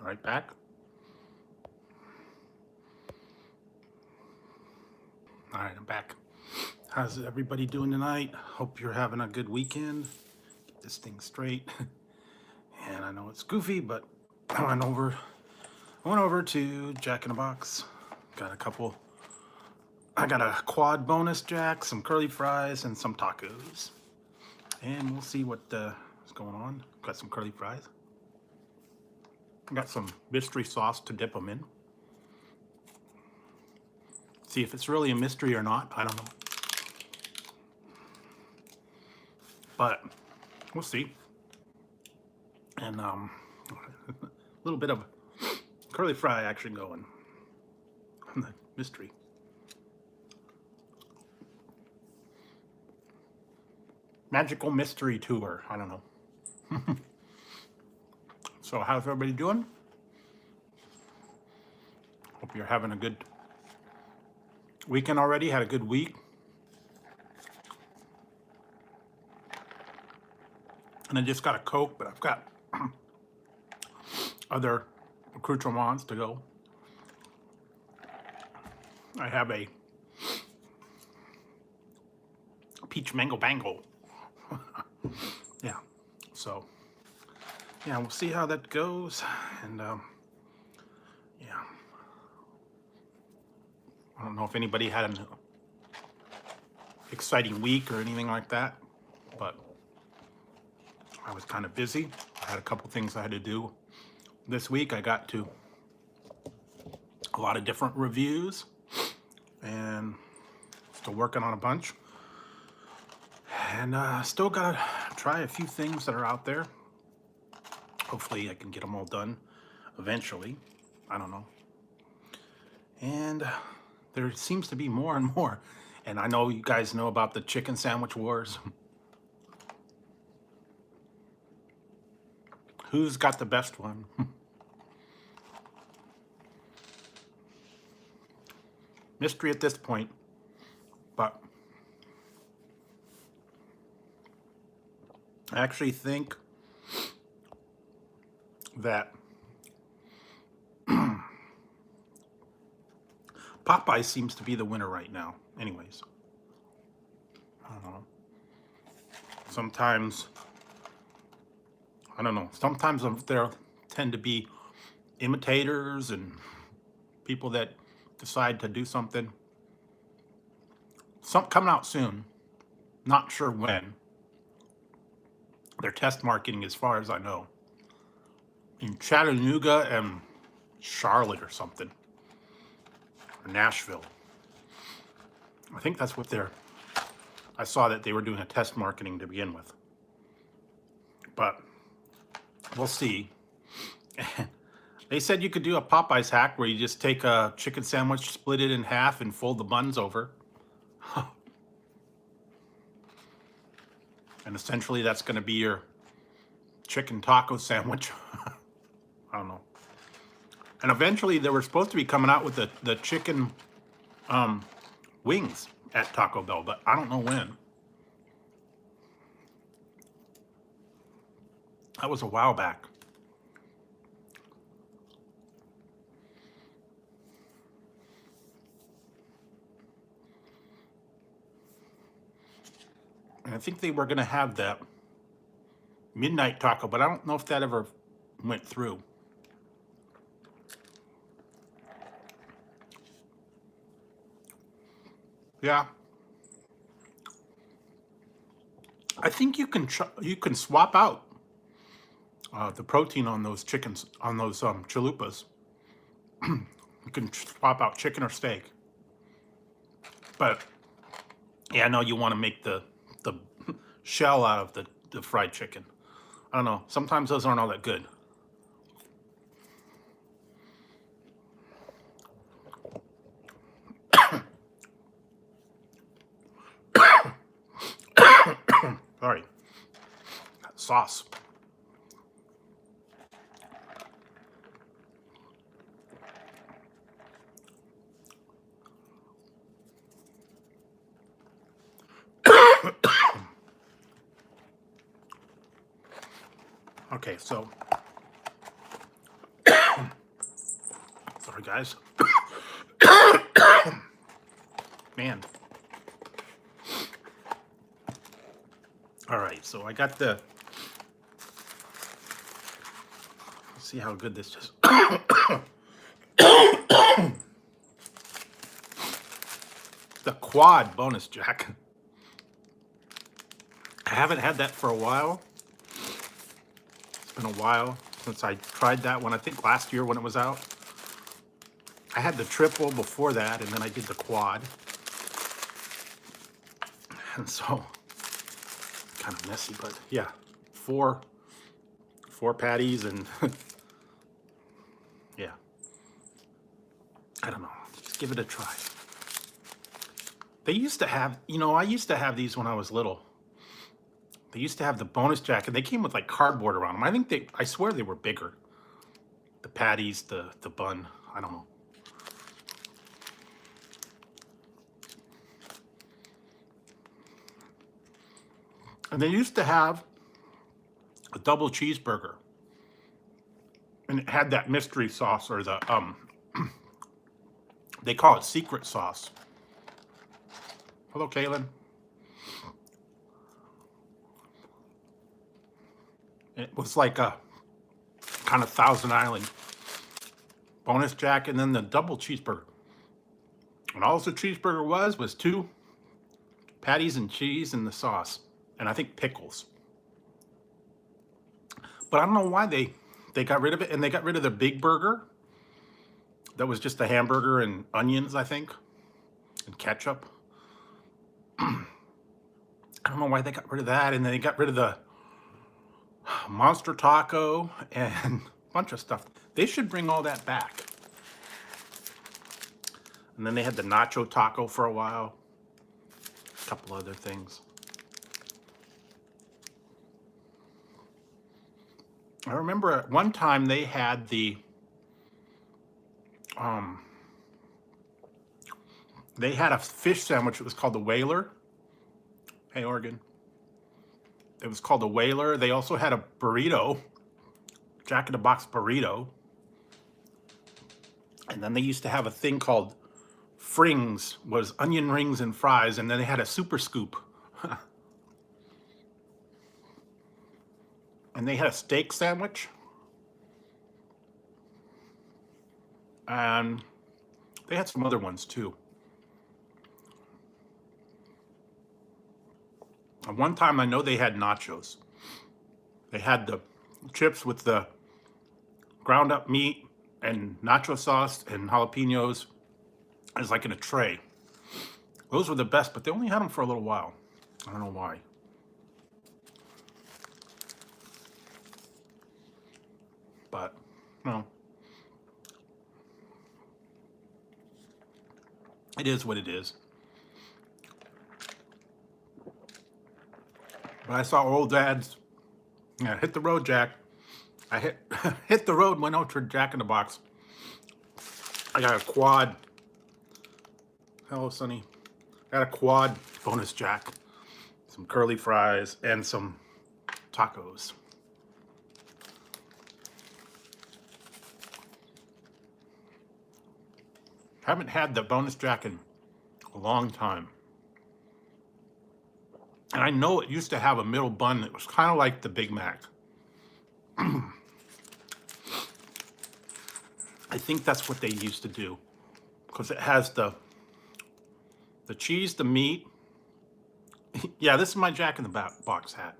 Right back. All right, I'm back. How's everybody doing tonight? Hope you're having a good weekend. Get this thing straight. And I know it's goofy, but I went over to Jack in the Box. Got a couple. I got a quad bonus jack, some curly fries, and some tacos. And we'll see what is going on. Got some curly fries. Got some mystery sauce to dip them in. See if it's really a mystery or not. I don't know. But we'll see. And a little bit of curly fry action going on the mystery. Magical mystery tour. I don't know. So how's everybody doing? Hope you're having a good weekend already. Had a good week. And I just got a Coke, but I've got other accoutrements to go. I have a peach mango bango. Yeah, so yeah, we'll see how that goes. And yeah, I don't know if anybody had an exciting week or anything like that, but I was kind of busy. I had a couple things I had to do this week. I got to a lot of different reviews and still working on a bunch. And still gotta try a few things that are out there. Hopefully I can get them all done eventually. I don't know. And there seems to be more and more. And I know you guys know about the chicken sandwich wars. Who's got the best one? Mystery at this point, but I actually think that Popeye seems to be the winner right now. Anyways, I don't know. Sometimes, I don't know. Sometimes there tend to be imitators and people that decide to do something. Some coming out soon. Not sure when. They're test marketing as far as I know. In Chattanooga and Charlotte or something. Or Nashville. I think that's what I saw that they were doing a test marketing to begin with. But we'll see. They said you could do a Popeyes hack where you just take a chicken sandwich, split it in half, and fold the buns over. And essentially that's going to be your chicken taco sandwich. I don't know. And eventually they were supposed to be coming out with the chicken wings at Taco Bell, but I don't know when. That was a while back. And I think they were going to have that midnight taco, but I don't know if that ever went through. Yeah. I think you can swap out the protein on those chickens, on those chalupas. You can swap out chicken or steak. But yeah, I know you want to make the shell out of the fried chicken. I don't know. Sometimes those aren't all that good. Sorry. Sauce. Okay, so guys. Man. All right, so I got the. Let's see how good this is. The quad bonus jack. I haven't had that for a while. It's been a while since I tried that one. I think last year when it was out. I had the triple before that, and then I did the quad. And so, kind of messy, but yeah, four patties and yeah. I don't know. Just give it a try. They used to have, I used to have these when I was little. They used to have the bonus jack, and they came with like cardboard around them. I swear they were bigger. The patties, the bun, I don't know. And they used to have a double cheeseburger. And it had that mystery sauce, or the, they call it secret sauce. Hello, Kaylin. It was like a kind of Thousand Island bonus jack, and then the double cheeseburger. And all the cheeseburger was 2 patties and cheese and the sauce. And I think pickles. But I don't know why they got rid of it, and they got rid of the big burger. That was just a hamburger and onions, I think, and ketchup. I don't know why they got rid of that, and then they got rid of the monster taco and a bunch of stuff. They should bring all that back. And then they had the nacho taco for a while. A couple other things. I remember at one time they had the they had a fish sandwich that was called the Whaler. Hey, Oregon. It was called the Whaler. They also had a burrito, Jack in the Box burrito. And then they used to have a thing called Frings, was onion rings and fries, and then they had a super scoop. And they had a steak sandwich. And they had some other ones too. And one time I know they had nachos. They had the chips with the ground up meat and nacho sauce and jalapenos. It was like in a tray. Those were the best, but they only had them for a little while. I don't know why. But, no. It is what it is. But I saw old dads, yeah, hit the road, Jack. I hit the road, went out to Jack in the Box. I got a quad. Hello, Sonny. I got a quad bonus jack, some curly fries, and some tacos. Haven't had the bonus jack in a long time. And I know it used to have a middle bun that was kind of like the Big Mac. I think that's what they used to do, because it has the cheese, the meat. Yeah, this is my Jack in the Box hat.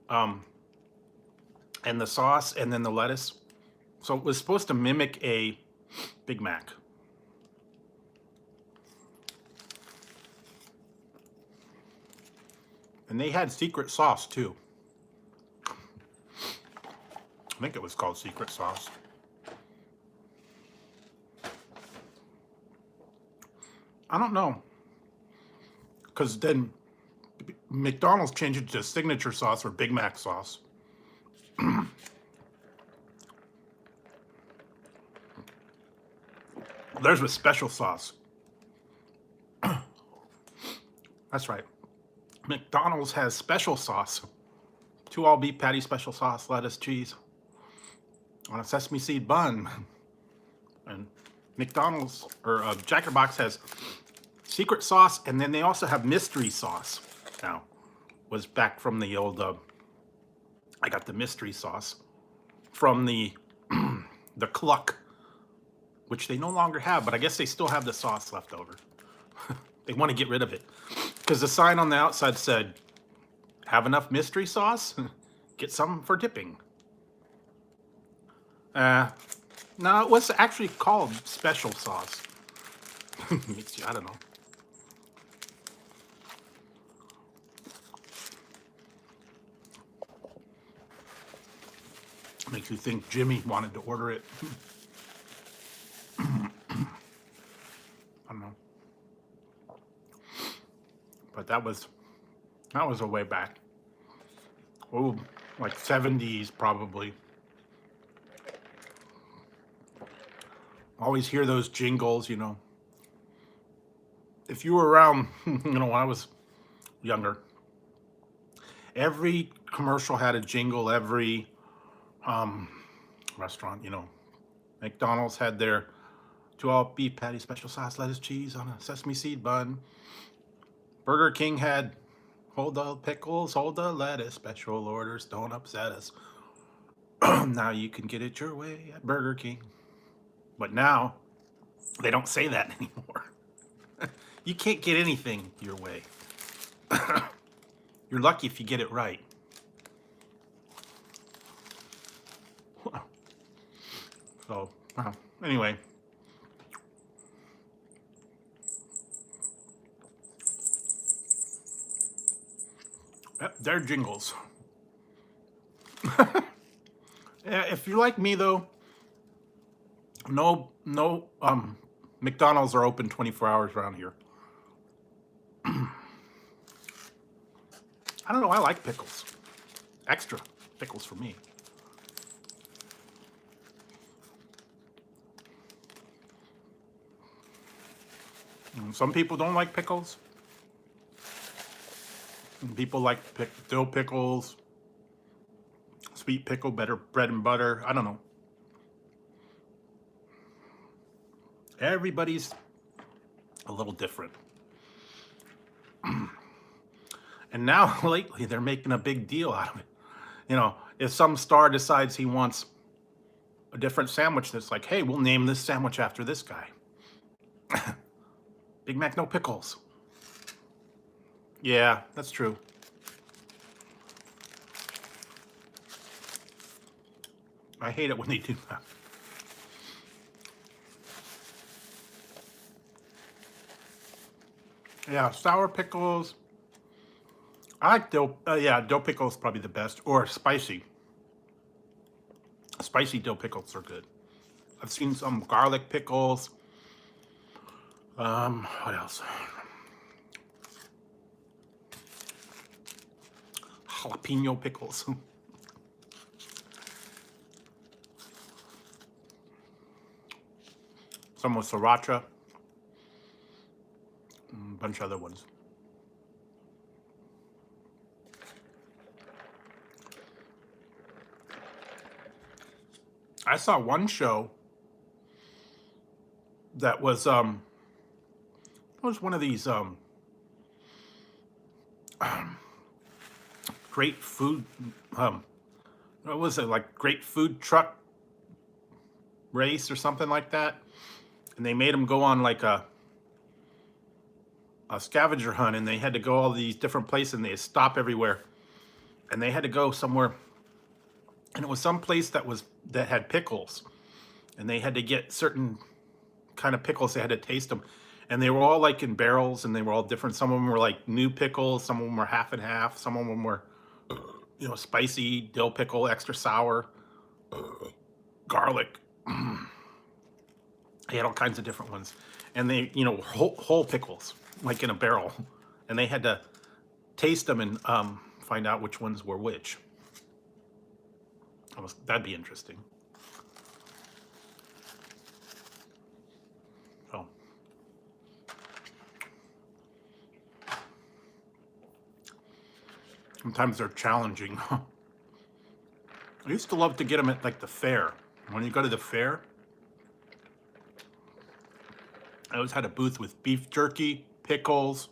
And the sauce, and then the lettuce. So it was supposed to mimic a Big Mac. And they had secret sauce too. I think it was called secret sauce. I don't know. Because then McDonald's changed it to signature sauce or Big Mac sauce. There's a special sauce. That's right. McDonald's has special sauce. 2 all beef patty, special sauce, lettuce, cheese. on a sesame seed bun. And McDonald's or Jack in the Box has secret sauce, and then they also have mystery sauce. Now, was back from the old. I got the mystery sauce from the the Cluck, which they no longer have, but I guess they still have the sauce left over. They want to get rid of it because the sign on the outside said, "Have enough mystery sauce? Get some for dipping." No, it was actually called special sauce. Makes you, I don't know. Makes you think Jimmy wanted to order it. I don't know. But that was a way back. Oh, like 70s probably. Always hear those jingles, you know. If you were around, you know, when I was younger, every commercial had a jingle. Every restaurant, you know, McDonald's had their 2-all beef patty, special sauce, lettuce, cheese on a sesame seed bun. Burger King had hold the pickles, hold the lettuce, special orders, don't upset us. Now you can get it your way at Burger King. But now they don't say that anymore. You can't get anything your way. You're lucky if you get it right. So, anyway. Yep, they're jingles. Yeah, if you're like me though, no McDonald's are open 24 hours around here. I don't know, I like pickles. Extra pickles for me. Some people don't like pickles. People like dill pickles, sweet pickle, better bread and butter. I don't know. Everybody's a little different. And now lately they're making a big deal out of it. You know, if some star decides he wants a different sandwich, that's like, hey, we'll name this sandwich after this guy. Big Mac, no pickles. Yeah, that's true. I hate it when they do that. Yeah, sour pickles. I like dill. Yeah, dill pickles is probably the best, or spicy. Spicy dill pickles are good. I've seen some garlic pickles. What else? Jalapeno pickles. Some with sriracha. A bunch of other ones. I saw one show that was one of these great food what was it, like great food truck race or something like that, and they made them go on like a scavenger hunt, and they had to go all these different places, and they had to stop everywhere, and they had to go somewhere, and it was some place that had pickles, and they had to get certain kind of pickles. They had to taste them, and they were all like in barrels, and they were all different. Some of them were like new pickles, some of them were half and half, some of them were, you know, spicy dill pickle, extra sour, garlic. They had all kinds of different ones, and they, you know, whole pickles, like in a barrel, and they had to taste them and find out which ones were which. That'd be interesting. So, sometimes they're challenging. I used to love to get them at like the fair. When you go to the fair, I always had a booth with beef jerky, pickles,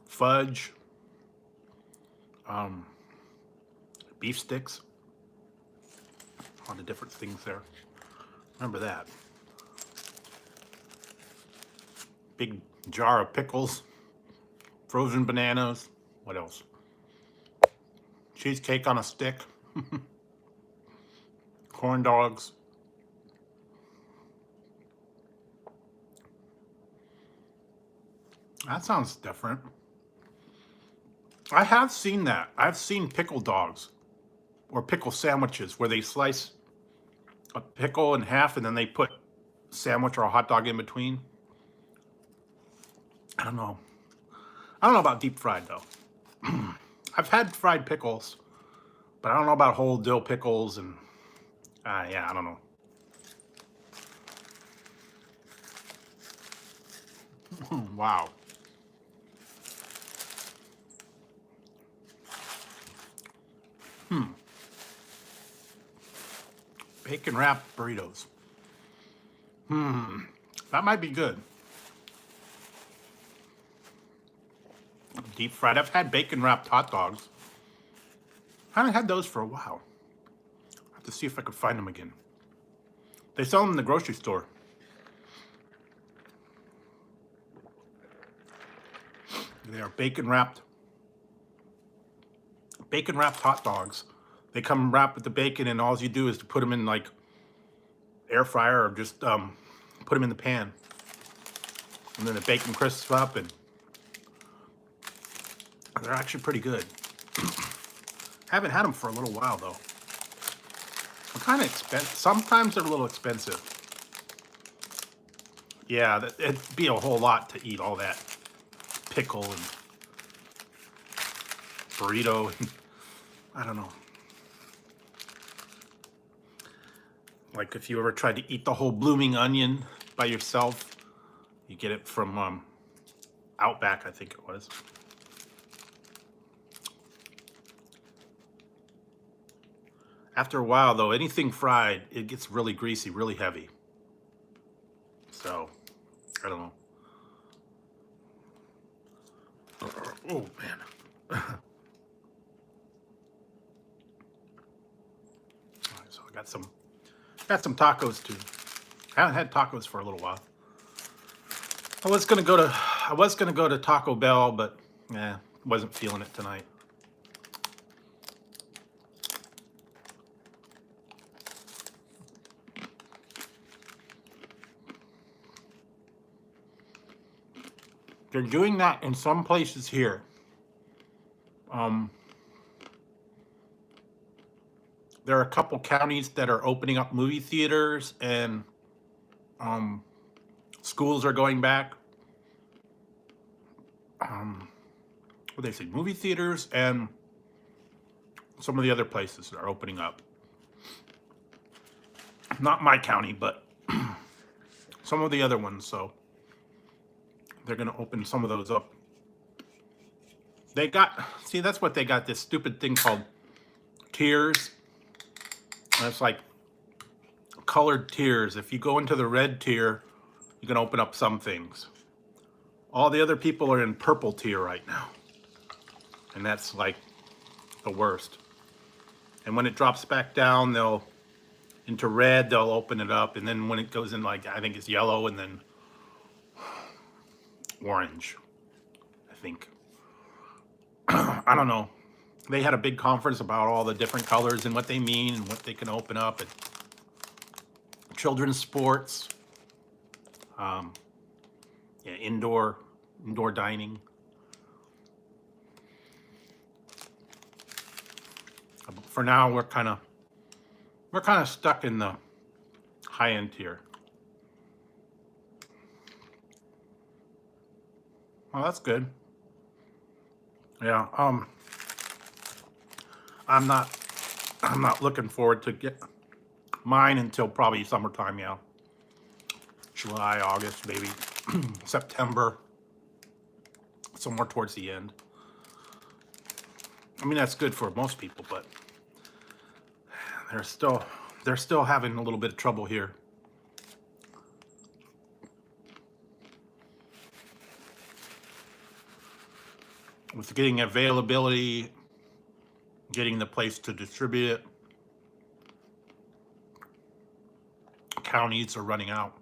fudge, beef sticks, a lot of different things there. Remember that. Big jar of pickles, frozen bananas. What else? Cheesecake on a stick, corn dogs. That sounds different. I have seen that. I've seen pickle dogs or pickle sandwiches where they slice a pickle in half and then they put a sandwich or a hot dog in between. I don't know. I don't know about deep fried though. I've had fried pickles, but I don't know about whole dill pickles and yeah, I don't know. Wow. Bacon wrapped burritos. That might be good. Deep fried. I've had bacon wrapped hot dogs. I haven't had those for a while. I have to see if I could find them again. They sell them in the grocery store. They are bacon wrapped hot dogs. They come wrapped with the bacon, and all you do is to put them in like air fryer or just put them in the pan, and then the bacon crisps up, and they're actually pretty good. Haven't had them for a little while though. They're kind of expensive. Sometimes they're a little expensive. Yeah, it'd be a whole lot to eat all that pickle and burrito. And, I don't know. Like if you ever tried to eat the whole blooming onion by yourself, you get it from Outback, I think it was. After a while, though, anything fried, it gets really greasy, really heavy. So, I don't know. Oh, man. All right, so I got some tacos, too. I haven't had tacos for a little while. I was gonna go to Taco Bell, but wasn't feeling it tonight. They're doing that in some places here. There are a couple counties that are opening up movie theaters, and schools are going back. What do they say? Movie theaters and some of the other places are opening up. Not my county, but some of the other ones. So they're going to open some of those up. They got, see, that's what they got, this stupid thing called tiers. And it's like colored tiers. If you go into the red tier, you can open up some things. All the other people are in purple tier right now. And that's like the worst. And when it drops back down, into red, they'll open it up. And then when it goes in, like, I think it's yellow and then orange, I think. I don't know. They had a big conference about all the different colors and what they mean and what they can open up. And children's sports, yeah, indoor dining. For now, we're kind of stuck in the high-end tier. Well, that's good. Yeah, I'm not looking forward to get mine until probably summertime, yeah. July, August, maybe September, somewhere towards the end. I mean, that's good for most people, but there's still they're still having a little bit of trouble here. With getting availability, getting the place to distribute it. Counties are running out.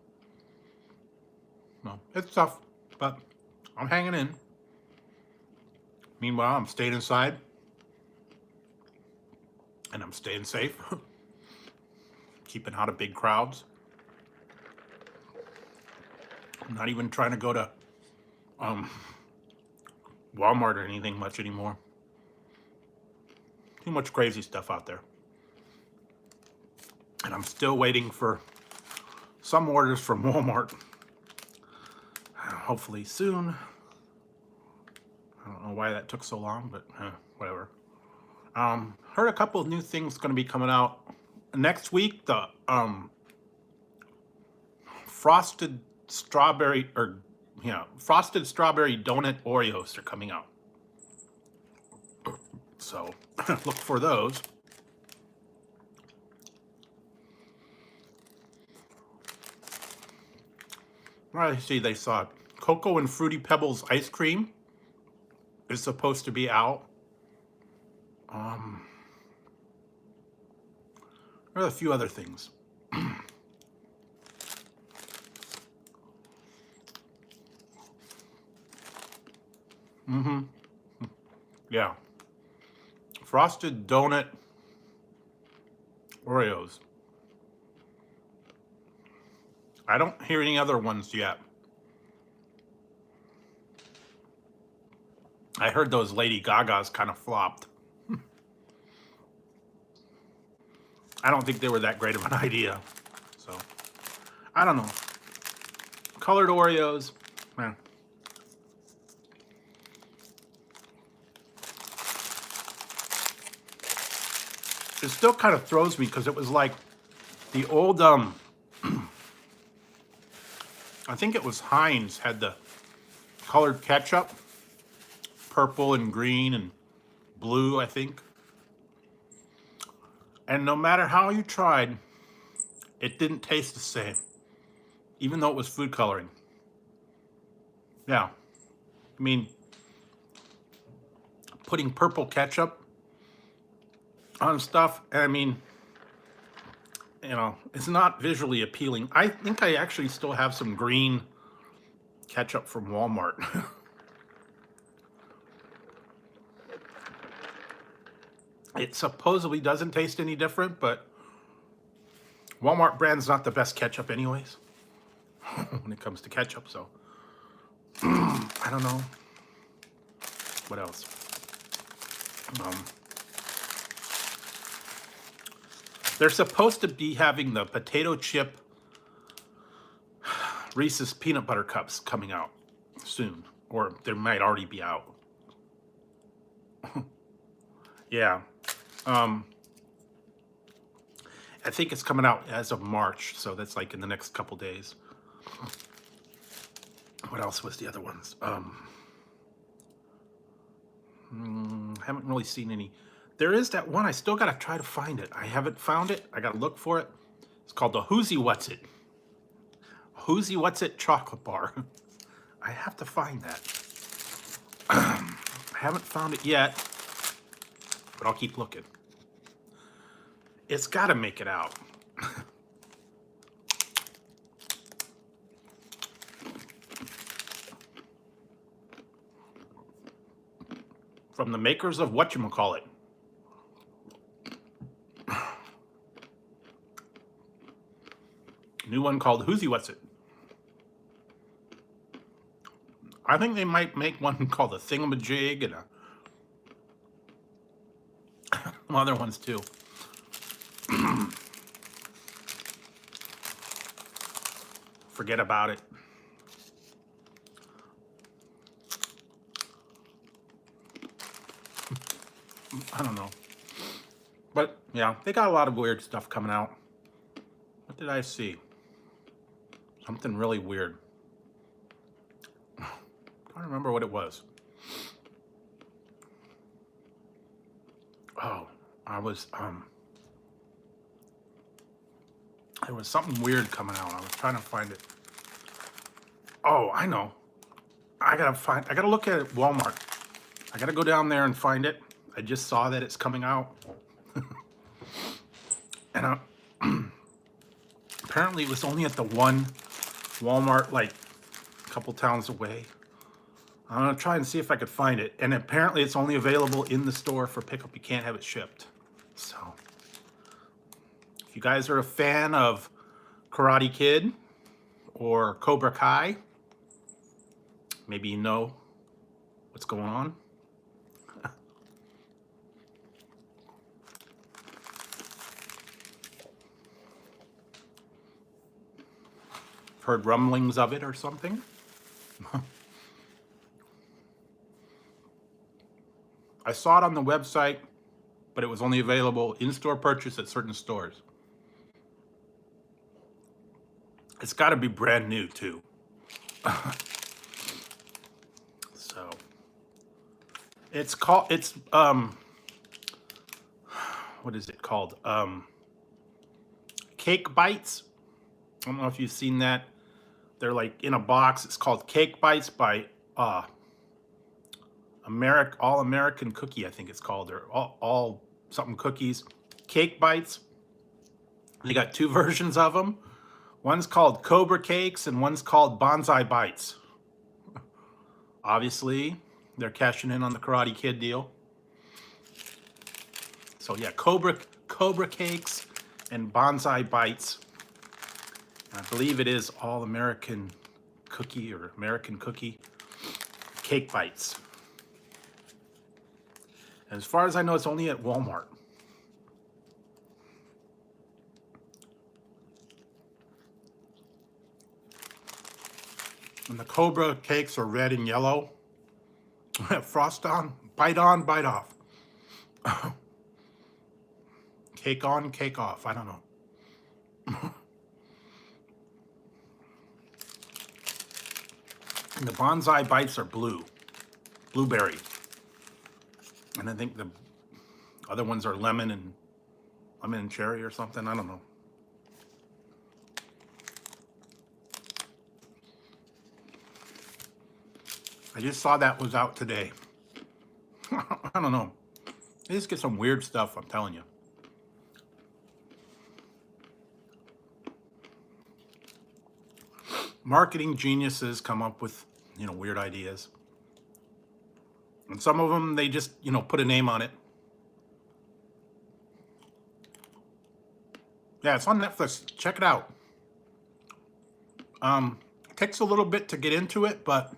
No, it's tough, but I'm hanging in. Meanwhile, I'm staying inside and I'm staying safe, keeping out of big crowds. I'm not even trying to go to Walmart or anything much anymore. Too much crazy stuff out there. And I'm still waiting for some orders from Walmart. Hopefully soon. I don't know why that took so long, but whatever. Heard a couple of new things going to be coming out next week. The frosted strawberry frosted strawberry donut Oreos are coming out. So look for those. I see they saw Cocoa and Fruity Pebbles ice cream is supposed to be out. There are a few other things. Yeah. Frosted donut Oreos. I don't hear any other ones yet. I heard those Lady Gagas kind of flopped. I don't think they were that great of an idea. So, I don't know. Colored Oreos, man. It still kind of throws me because it was like the old, I think it was Heinz had the colored ketchup, purple and green and blue, I think. And no matter how you tried, it didn't taste the same, even though it was food coloring. Yeah. I mean, putting purple ketchup on stuff, I mean, you know, it's not visually appealing. I think I actually still have some green ketchup from Walmart. It supposedly doesn't taste any different, but Walmart brand's not the best ketchup anyways when it comes to ketchup, so I don't know. What else? They're supposed to be having the potato chip Reese's peanut butter cups coming out soon, or they might already be out. Yeah. I think it's coming out as of March, so that's like in the next couple days. What else was the other ones? Haven't really seen any. There is that one. I still gotta try to find it. I haven't found it. I gotta look for it. It's called the Whoosy What's It. Whoosy What's It chocolate bar. I have to find that. I haven't found it yet, but I'll keep looking. It's gotta make it out. From the makers of whatchamacallit. New one called Whoosy What's It. I think they might make one called the Thingamajig and some other ones too. Forget about it. I don't know. But yeah, they got a lot of weird stuff coming out. What did I see? Something really weird. I don't remember what it was. Oh, I was There was something weird coming out. I was trying to find it. Oh, I know. I gotta look at it at Walmart. I gotta go down there and find it. I just saw that it's coming out. And apparently it was only at the one Walmart, like a couple towns away. I'm gonna try and see if I could find it. And apparently it's only available in the store for pickup. You can't have it shipped. So if you guys are a fan of Karate Kid or Cobra Kai, maybe you know what's going on. Heard rumblings of it or something. I saw it on the website, but it was only available in-store purchase at certain stores. It's got to be brand new too. So it's called, what is it called? Cake Bites. I don't know if you've seen that. They're like in a box. It's called Cake Bites by All American Cookie, I think it's called, or all something cookies. Cake Bites. They got two versions of them. One's called Cobra Cakes and one's called Bonsai Bites. Obviously, they're cashing in on the Karate Kid deal. So yeah, Cobra Cakes and Bonsai Bites. I believe it is All American Cookie or American Cookie Cake Bites. And as far as I know, it's only at Walmart. And the Cobra cakes are red and yellow. Frost on, bite off. Cake on, cake off. I don't know. And the Bonsai Bites are blueberry. And I think the other ones are lemon and cherry or something. I don't know. I just saw that was out today. I don't know. They just get some weird stuff, I'm telling you. Marketing geniuses come up with, weird ideas. And some of them, they just, put a name on it. Yeah, it's on Netflix. Check it out. It takes a little bit to get into it, but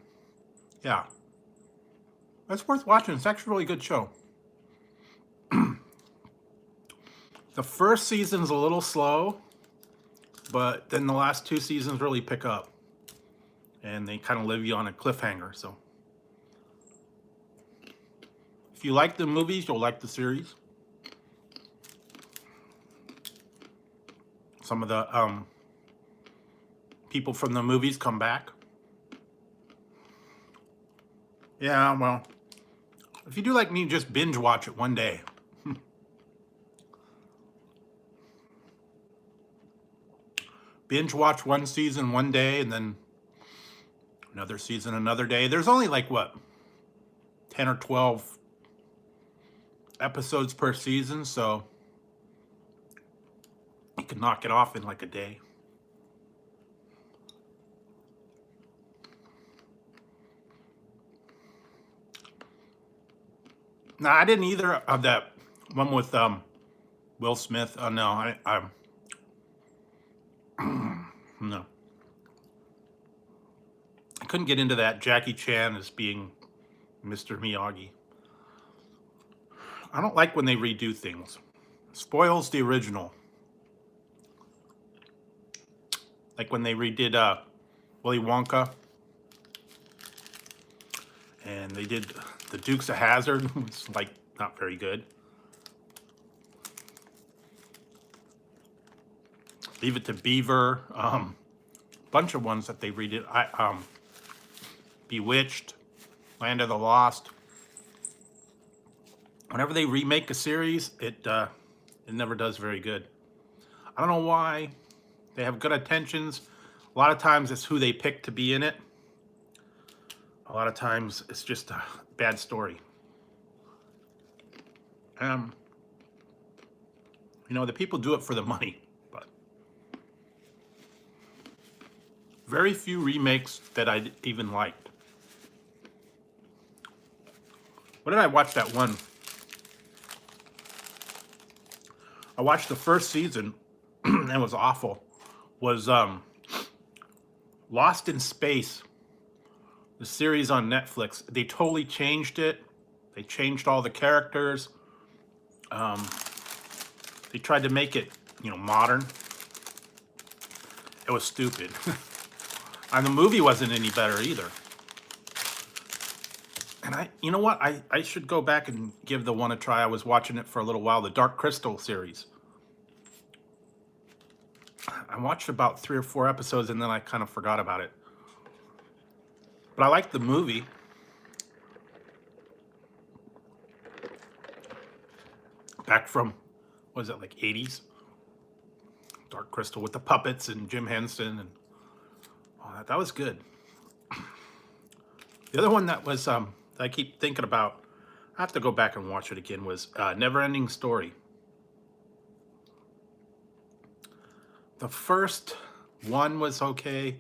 yeah. It's worth watching. It's actually a really good show. The first season's a little slow, but then the last two seasons really pick up. And they kind of leave you on a cliffhanger, so. If you like the movies, you'll like the series. Some of the people from the movies come back. Yeah, well, if you do like me, just binge watch it one day. Binge watch one season one day and then another season another day. There's only like, what, 10 or 12 episodes per season, so you can knock it off in like a day. No, I didn't either of that one with Will Smith. Oh no, I no. I couldn't get into that. Jackie Chan as being Mr. Miyagi. I don't like when they redo things. It spoils the original. Like when they redid Willy Wonka. And they did the Dukes of Hazzard. It's like not very good. Leave It to Beaver. Bunch of ones that they redid. Bewitched. Land of the Lost. Whenever they remake a series, it never does very good. I don't know why. They have good intentions. A lot of times it's who they pick to be in it. A lot of times it's just a bad story. You know, the people do it for the money, but very few remakes that I even liked. What did I watch that one? I watched the first season and it was awful. Was Lost in Space, the series on Netflix. They totally changed it. They changed all the characters. They tried to make it, you know, modern. It was stupid. And the movie wasn't any better either. And you know what? I should go back and give the one a try. I was watching it for a little while, the Dark Crystal series. I watched about 3 or 4 episodes and then I kind of forgot about it. But I liked the movie. Back from, what was it, like 80s? Dark Crystal with the puppets and Jim Henson and all that. That was good. The other one that was, I keep thinking about, I have to go back and watch it again, was Never-Ending Story. The first one was okay.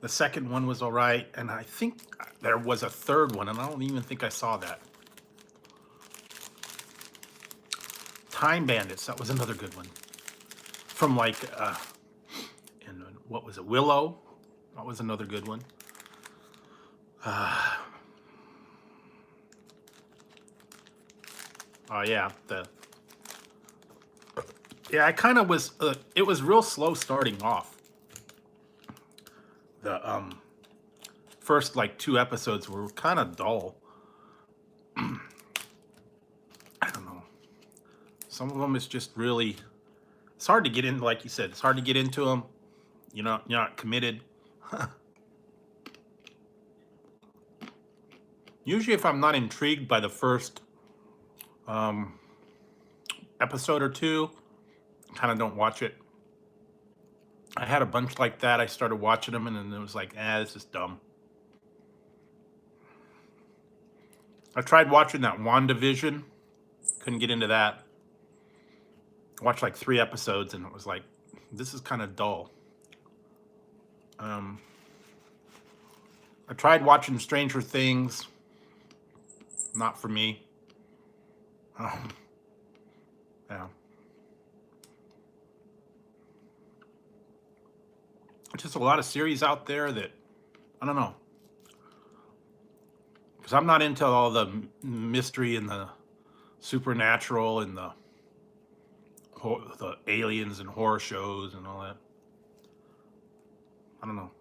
The second one was all right. And I think there was a third one, and I don't even think I saw that. Time Bandits, that was another good one. From like, and what was it, Willow? That was another good one. Oh yeah, yeah, I kind of was, it was real slow starting off. The first like 2 episodes were kind of dull. I don't know. Some of them is just really, it's hard to get in, like you said, it's hard to get into them. You're not committed. Usually if I'm not intrigued by the first episode or 2, kind of don't watch it. I had a bunch like that. I started watching them and then it was like, this is dumb. I tried watching that WandaVision. Couldn't get into that. I watched like 3 episodes and it was like, this is kind of dull. I tried watching Stranger Things. Not for me. Yeah. Just a lot of series out there that, I don't know. Because I'm not into all the mystery and the supernatural and the aliens and horror shows and all that. I don't know.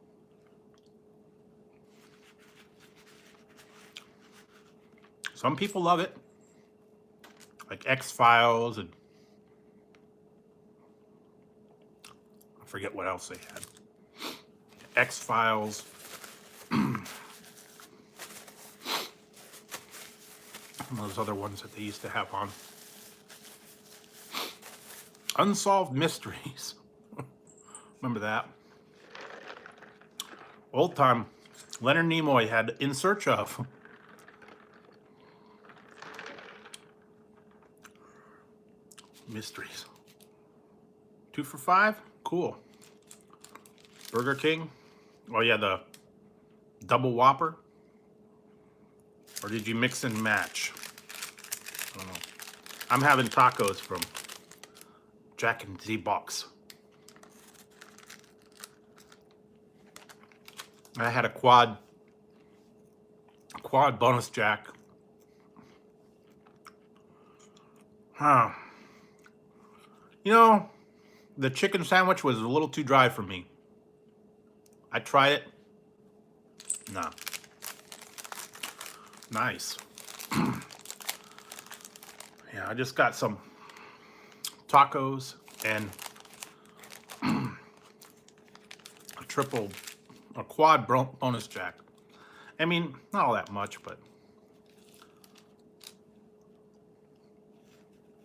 Some people love it. Like X-Files and I forget what else they had. X-Files. Those other ones that they used to have on. Unsolved Mysteries. Remember that? Old time Leonard Nimoy had In Search Of. Mysteries. 2 for $5? Cool. Burger King? Oh yeah, the double Whopper? Or did you mix and match? I don't know. I'm having tacos from Jack and the Box. I had a quad bonus jack. Huh. You know, the chicken sandwich was a little too dry for me. I tried it. Nah. Nice. Yeah, I just got some tacos and a quad bonus jack. I mean, not all that much, but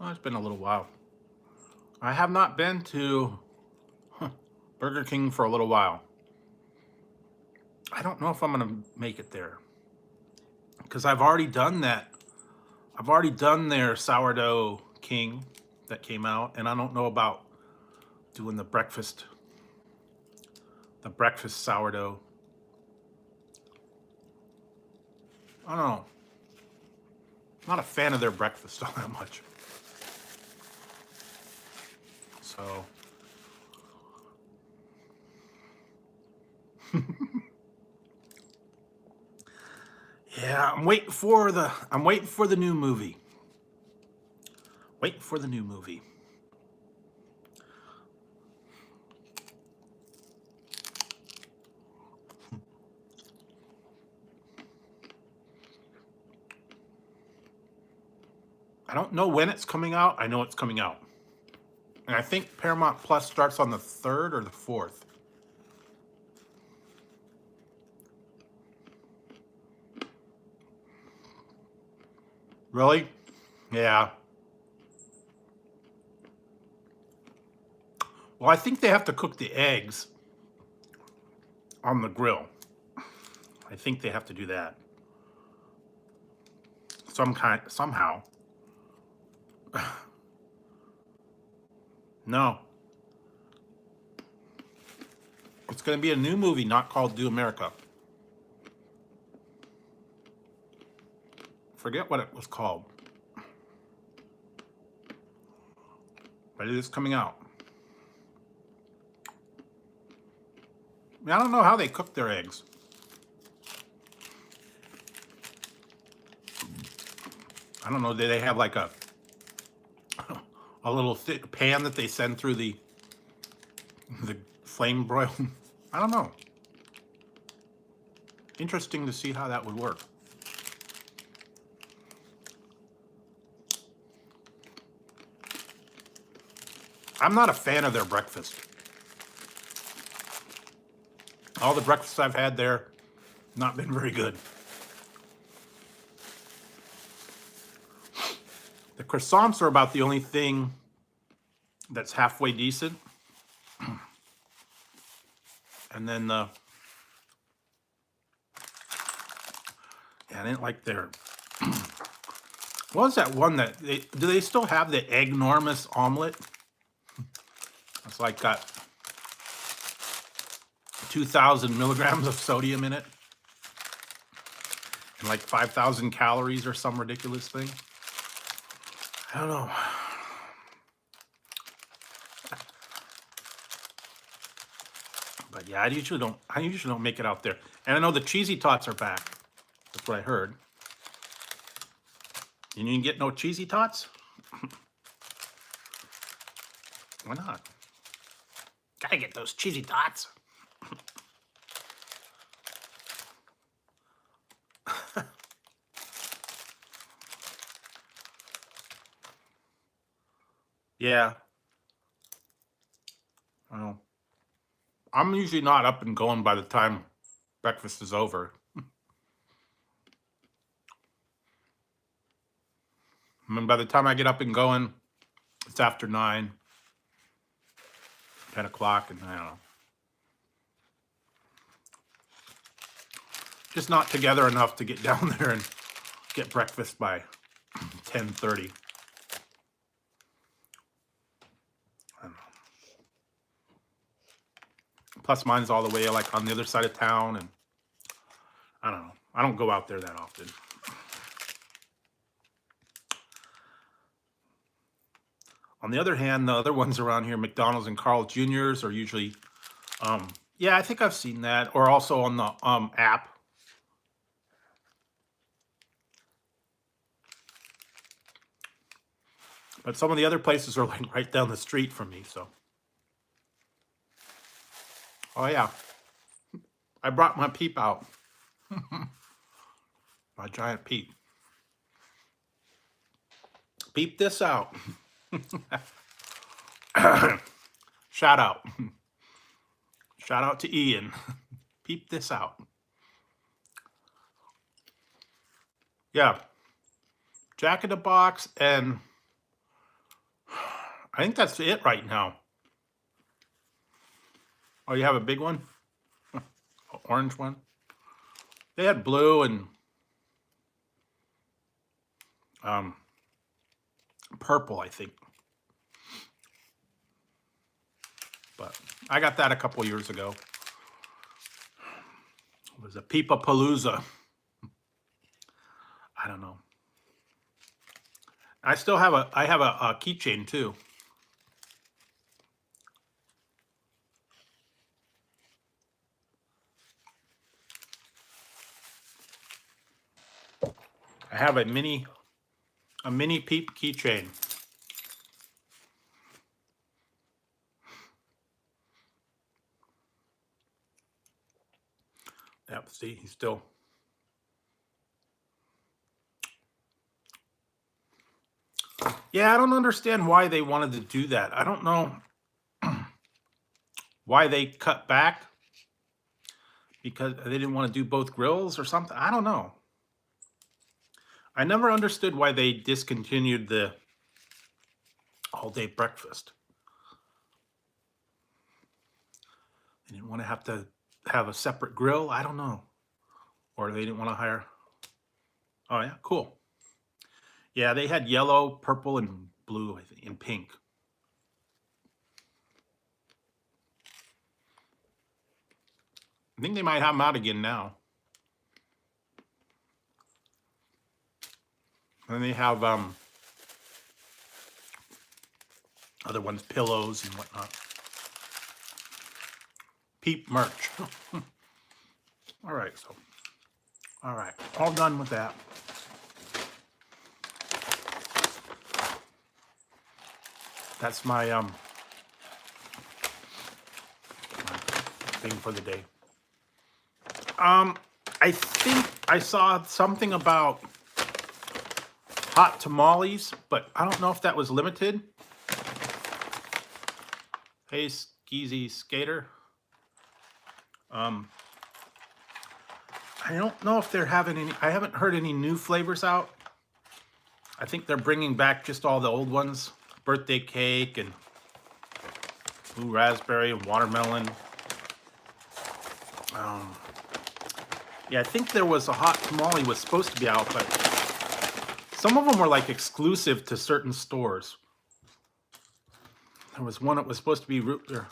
well, it's been a little while. I have not been to Burger King for a little while. I don't know if I'm gonna make it there because I've already done that. I've already done their sourdough king that came out, and I don't know about doing the breakfast sourdough. I don't know. Not a fan of their breakfast all that much. So yeah, I'm waiting for the new movie. Waiting for the new movie. I don't know when it's coming out. I know it's coming out. And I think Paramount Plus starts on the 3rd or the 4th. Really? Yeah. Well, I think they have to cook the eggs on the grill. I think they have to do that. Somehow. No. It's going to be a new movie, not called Do America. Forget what it was called. But it is coming out. I mean, I don't know how they cook their eggs. I don't know. Do they have like a little thick pan that they send through the flame broil? I don't know. Interesting to see how that would work. I'm not a fan of their breakfast. All the breakfasts I've had there, not been very good. The croissants are about the only thing that's halfway decent. And then yeah, I didn't like their what was that one that do they still have the eggnormous omelet? It's like got 2,000 milligrams of sodium in it and like 5,000 calories or some ridiculous thing. I don't know. But yeah, I usually don't make it out there. And I know the cheesy tots are back. That's what I heard. You didn't get no cheesy tots? Why not? Gotta get those cheesy tots. Yeah. Well, I'm usually not up and going by the time breakfast is over. I mean, by the time I get up and going, it's after 9, 10 o'clock, and I don't know. Just not together enough to get down there and get breakfast by 10:30. I don't know. Plus, mine's all the way like on the other side of town, and I don't know. I don't go out there that often. On the other hand, the other ones around here, McDonald's and Carl Jr.'s, are usually, yeah, I think I've seen that, or also on the app. But some of the other places are like right down the street from me, so. Oh yeah, I brought my Peep out. My giant Peep. Peep this out. Shout out. Shout out to Ian. Peep this out. Yeah. Jack in the Box, and I think that's it right now. Oh, you have a big one? Orange one? They had blue and purple, I think. But I got that a couple years ago. It was a Peepapalooza. I don't know. I still have a keychain too. I have a mini Peep keychain. Yep, see, he's still. Yeah, I don't understand why they wanted to do that. I don't know why they cut back. Because they didn't want to do both grills or something. I don't know. I never understood why they discontinued the all-day breakfast. They didn't want to have a separate grill. I don't know. Or they didn't want to hire. Oh, yeah, cool. Yeah, they had yellow, purple, and blue, I think, and pink. I think they might have them out again now. And they have other ones, pillows and whatnot. Peep merch. All right, so all right, all done with that. That's my thing for the day. I think I saw something about hot tamales, but I don't know if that was limited. Hey, Skeezy Skater. I don't know if they're having any. I haven't heard any new flavors out. I think they're bringing back just all the old ones. Birthday cake and blue raspberry and watermelon. Yeah, I think there was a hot tamale was supposed to be out, but some of them were like exclusive to certain stores. There was one that was supposed to be root beer.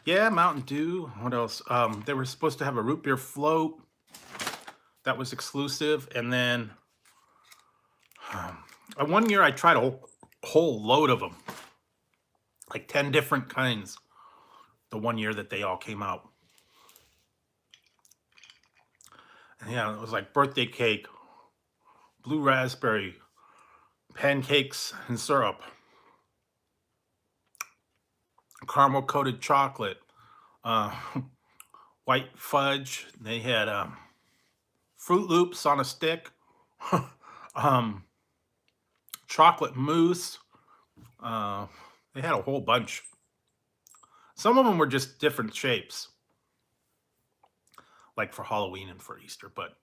Yeah, Mountain Dew. What else? They were supposed to have a root beer float that was exclusive, and then one year I tried a whole load of them, like 10 different kinds. The one year that they all came out. And yeah, it was like birthday cake, blue raspberry, pancakes and syrup, caramel coated chocolate, white fudge. They had Fruit Loops on a stick, chocolate mousse. They had a whole bunch. Some of them were just different shapes, like for Halloween and for Easter, but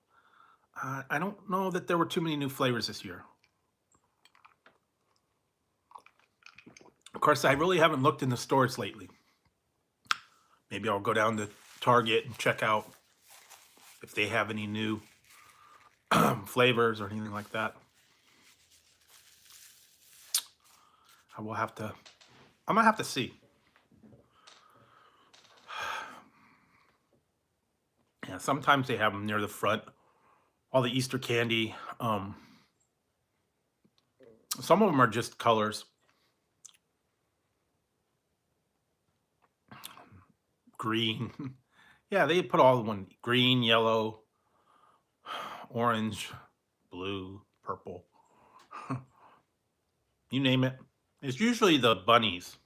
I don't know that there were too many new flavors this year. Of course, I really haven't looked in the stores lately. Maybe I'll go down to Target and check out if they have any new flavors or anything like that. I'm gonna have to see. Yeah, sometimes they have them near the front. All the Easter candy. Some of them are just colors. Green. Yeah, they put all the one green, yellow, orange, blue, purple. You name it. It's usually the bunnies.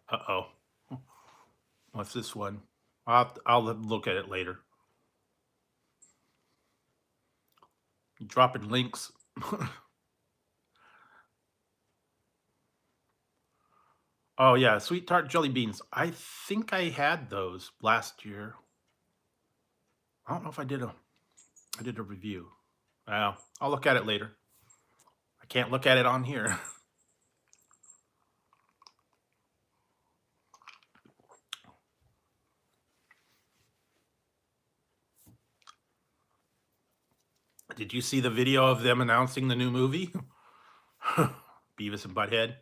Uh-oh. What's this one? I'll look at it later. Dropping links. Oh yeah, sweet tart jelly beans. I think I had those last year. I don't know if I did a review. Well, I'll look at it later. I can't look at it on here. Did you see the video of them announcing the new movie? Beavis and Butthead.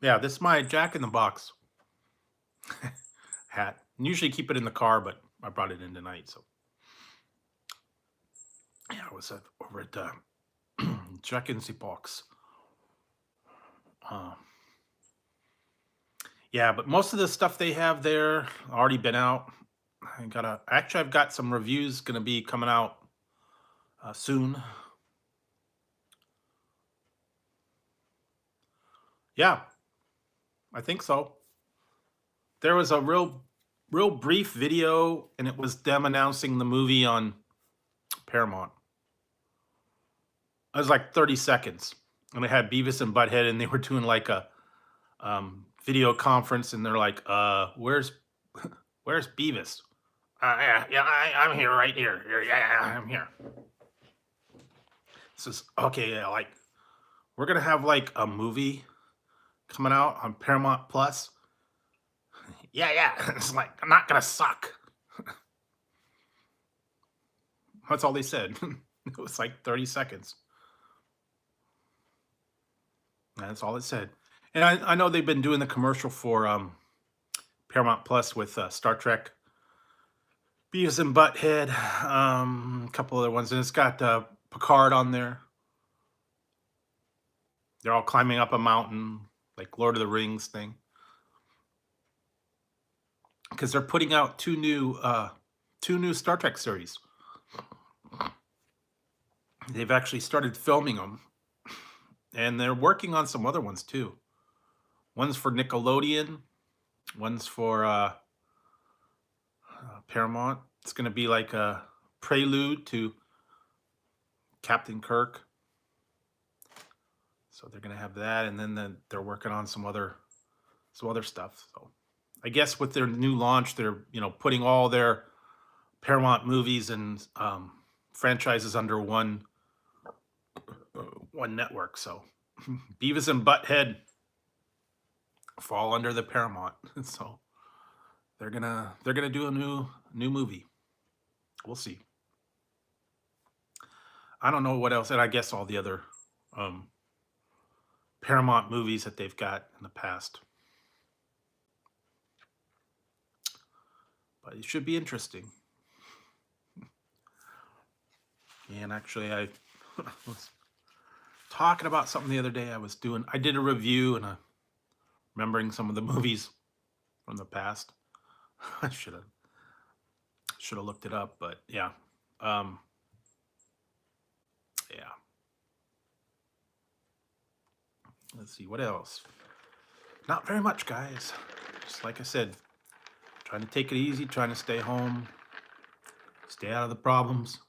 Yeah, this is my Jack in the Box hat. Usually keep it in the car, but I brought it in tonight. So yeah, I was over at Jack in the Box. Yeah, but most of the stuff they have there already been out. I've got some reviews gonna be coming out soon. Yeah, I think so. There was a real brief video, and it was them announcing the movie on Paramount. It was like 30 seconds, and they had Beavis and Butthead, and they were doing like a video conference, and they're like, where's where's Beavis? I'm here, right here. Yeah, I'm here. This is okay. Yeah, like we're gonna have like a movie coming out on Paramount Plus. Yeah. It's like I'm not gonna suck. That's all they said. It was like 30 seconds. That's all it said. And I know they've been doing the commercial for Paramount Plus with Star Trek, Beavis and Butthead, a couple other ones, and it's got Picard on there. They're all climbing up a mountain, like Lord of the Rings thing, because they're putting out two new Star Trek series. They've actually started filming them, and they're working on some other ones too. One's for Nickelodeon, one's for Paramount. It's going to be like a prelude to Captain Kirk. So they're going to have that, and then they're working on some other stuff. So I guess with their new launch, they're putting all their Paramount movies and franchises under one network. So Beavis and Butthead fall under the Paramount. So they're gonna do a new movie. We'll see. I don't know what else, and I guess all the other Paramount movies that they've got in the past. But it should be interesting. And actually, I was talking about something the other day. I did a review and remembering some of the movies from the past. I should have looked it up, but yeah. Yeah. Let's see what else. Not very much, guys. Just like I said, trying to take it easy, trying to stay home, stay out of the problems.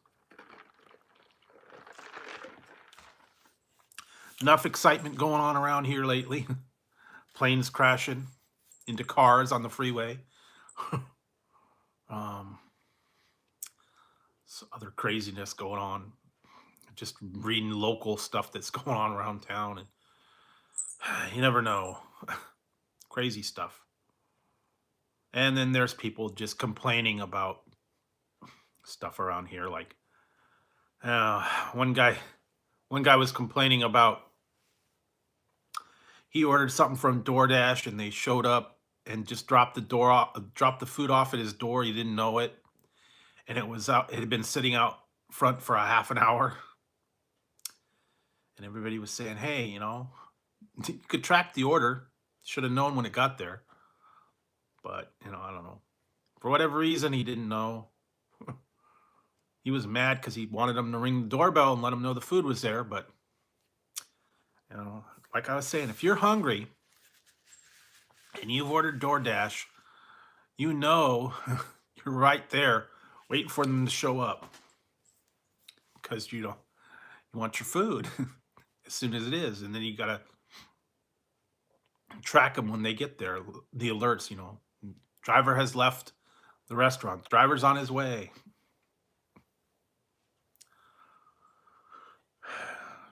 Enough excitement going on around here lately. Planes crashing into cars on the freeway. Other craziness going on. Just reading local stuff that's going on around town, and you never know. Crazy stuff. And then there's people just complaining about stuff around here. Like one guy was complaining about he ordered something from DoorDash, and they showed up and just dropped the food off at his door. He didn't know it, and it had been sitting out front for a half an hour. And everybody was saying, hey, you could track the order. Should have known when it got there. But, I don't know. For whatever reason, he didn't know. He was mad because he wanted them to ring the doorbell and let him know the food was there. But, like I was saying, if you're hungry and you've ordered DoorDash, you're right there waiting for them to show up. Because, you want your food as soon as it is. And then you got to track them when they get there. The alerts, driver has left the restaurant. Driver's on his way.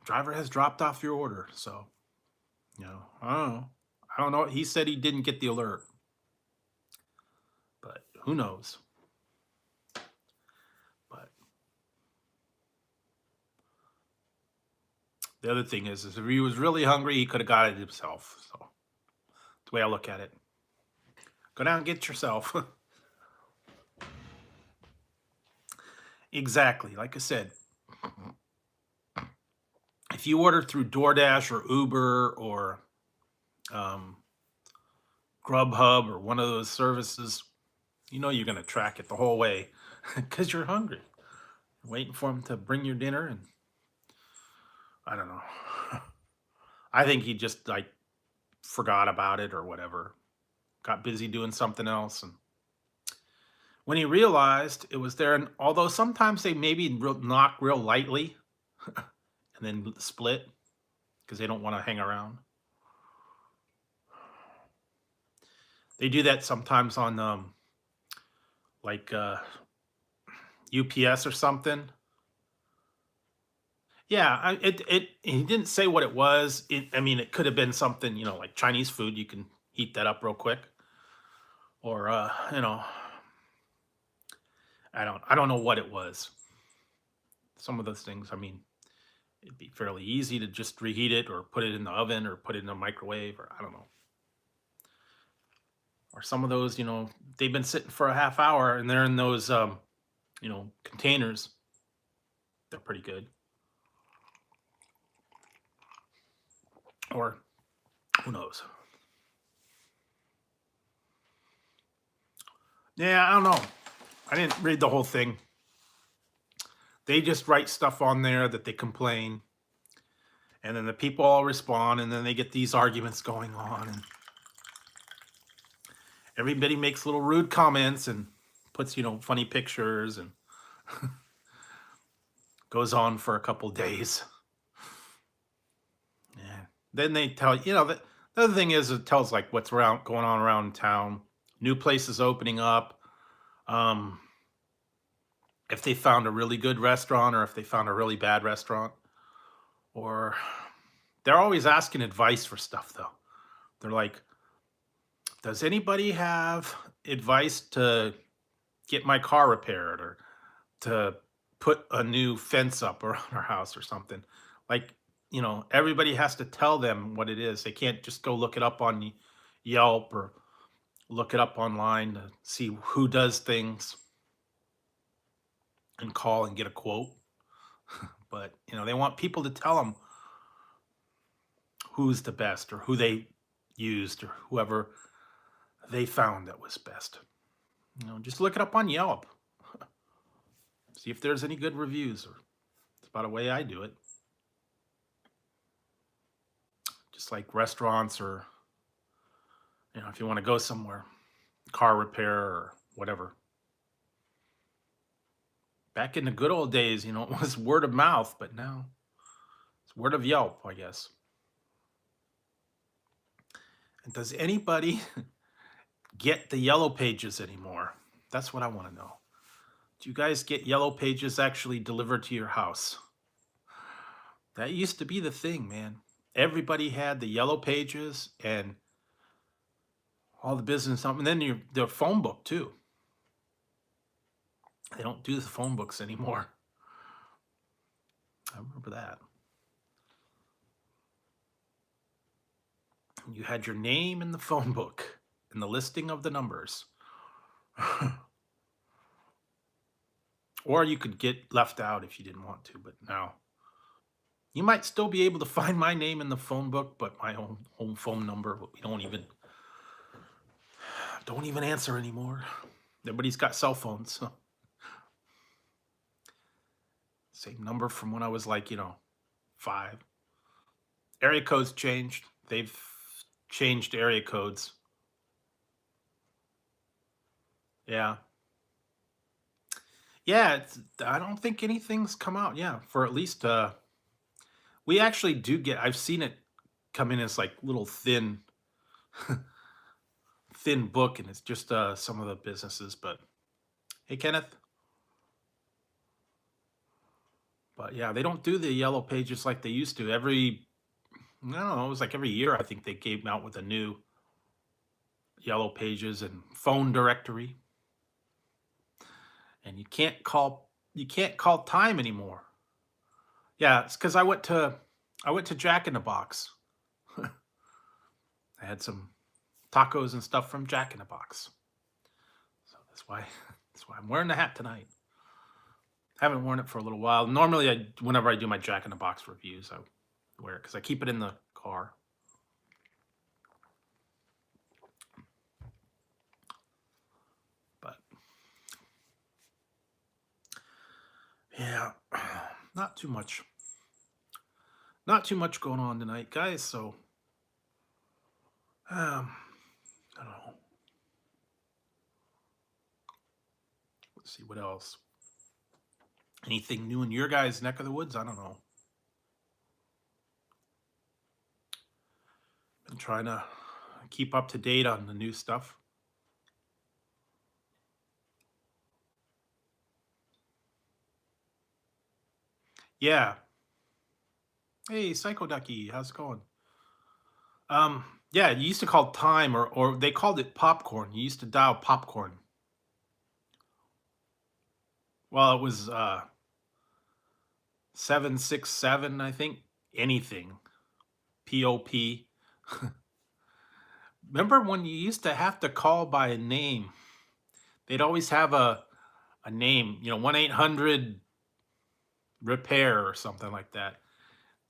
Driver has dropped off your order. So, I don't know. He said he didn't get the alert. But who knows? But The other thing is if he was really hungry, he could have got it himself. So that's the way I look at it. Go down and get it yourself. Exactly. Like I said, if you order through DoorDash or Uber or um, Grubhub or one of those services, you know you're going to track it the whole way because you're hungry. You're waiting for them to bring your dinner, and I don't know. I think he just like forgot about it or whatever, got busy doing something else, and when he realized it was there, and although sometimes they maybe knock real lightly and then split because they don't want to hang around. They do that sometimes on like UPS or something. Yeah, he didn't say what it was. I mean, it could have been something, like Chinese food. You can heat that up real quick, or I don't know what it was. Some of those things, I mean, it'd be fairly easy to just reheat it or put it in the oven or put it in a microwave, or I don't know. Or some of those, they've been sitting for a half hour and they're in those containers. They're pretty good. Or who knows? Yeah, I don't know. I didn't read the whole thing. They just write stuff on there that they complain, and then the people all respond, and then they get these arguments going on, and everybody makes little rude comments and puts, funny pictures, and goes on for a couple days. Yeah. Then they tell the other thing is it tells like what's going on around town, new places opening up, if they found a really good restaurant or if they found a really bad restaurant, or they're always asking advice for stuff though. They're like, does anybody have advice to get my car repaired or to put a new fence up around our house or something? Like, everybody has to tell them what it is. They can't just go look it up on Yelp or look it up online to see who does things and call and get a quote. But, they want people to tell them who's the best or who they used or whoever they found that was best. Just look it up on Yelp. See if there's any good reviews. Or it's about a way I do it. Just like restaurants or, if you want to go somewhere, car repair or whatever. Back in the good old days, it was word of mouth, but now it's word of Yelp, I guess. And does anybody get the yellow pages anymore? That's what I want to know. Do you guys get yellow pages actually delivered to your house? That used to be the thing, man. Everybody had the yellow pages and all the business, and then their phone book too. They don't do the phone books anymore. I remember that. You had your name in the phone book and the listing of the numbers. Or you could get left out if you didn't want to, but now you might still be able to find my name in the phone book, but my own home phone number, we don't even answer anymore. Everybody's got cell phones. So. Same number from when I was like, 5. Area codes changed. They've changed area codes. Yeah. Yeah, I don't think anything's come out. Yeah, for at least we actually do I've seen it come in as like little thin book, and it's just some of the businesses. But hey, Kenneth. But yeah, they don't do the yellow pages like they used to. I don't know, it was like every year I think they came out with a new yellow pages and phone directory. And you can't call time anymore. Yeah, it's because I went to I went to Jack in the Box. I had some tacos and stuff from Jack in the Box. So that's why I'm wearing the hat tonight. Haven't worn it for a little while. Normally, whenever I do my Jack in the Box reviews, I wear it because I keep it in the car. But yeah, not too much. Not too much going on tonight, guys. So I don't know. Let's see what else. Anything new in your guys' neck of the woods? I don't know. Been trying to keep up to date on the new stuff. Yeah. Hey, Psycho Ducky, how's it going? Yeah, you used to call time, or they called it popcorn. You used to dial popcorn. Well, it was 767, I think. Anything. POP. Remember when you used to have to call by a name? They'd always have a name, 1-800 repair or something like that.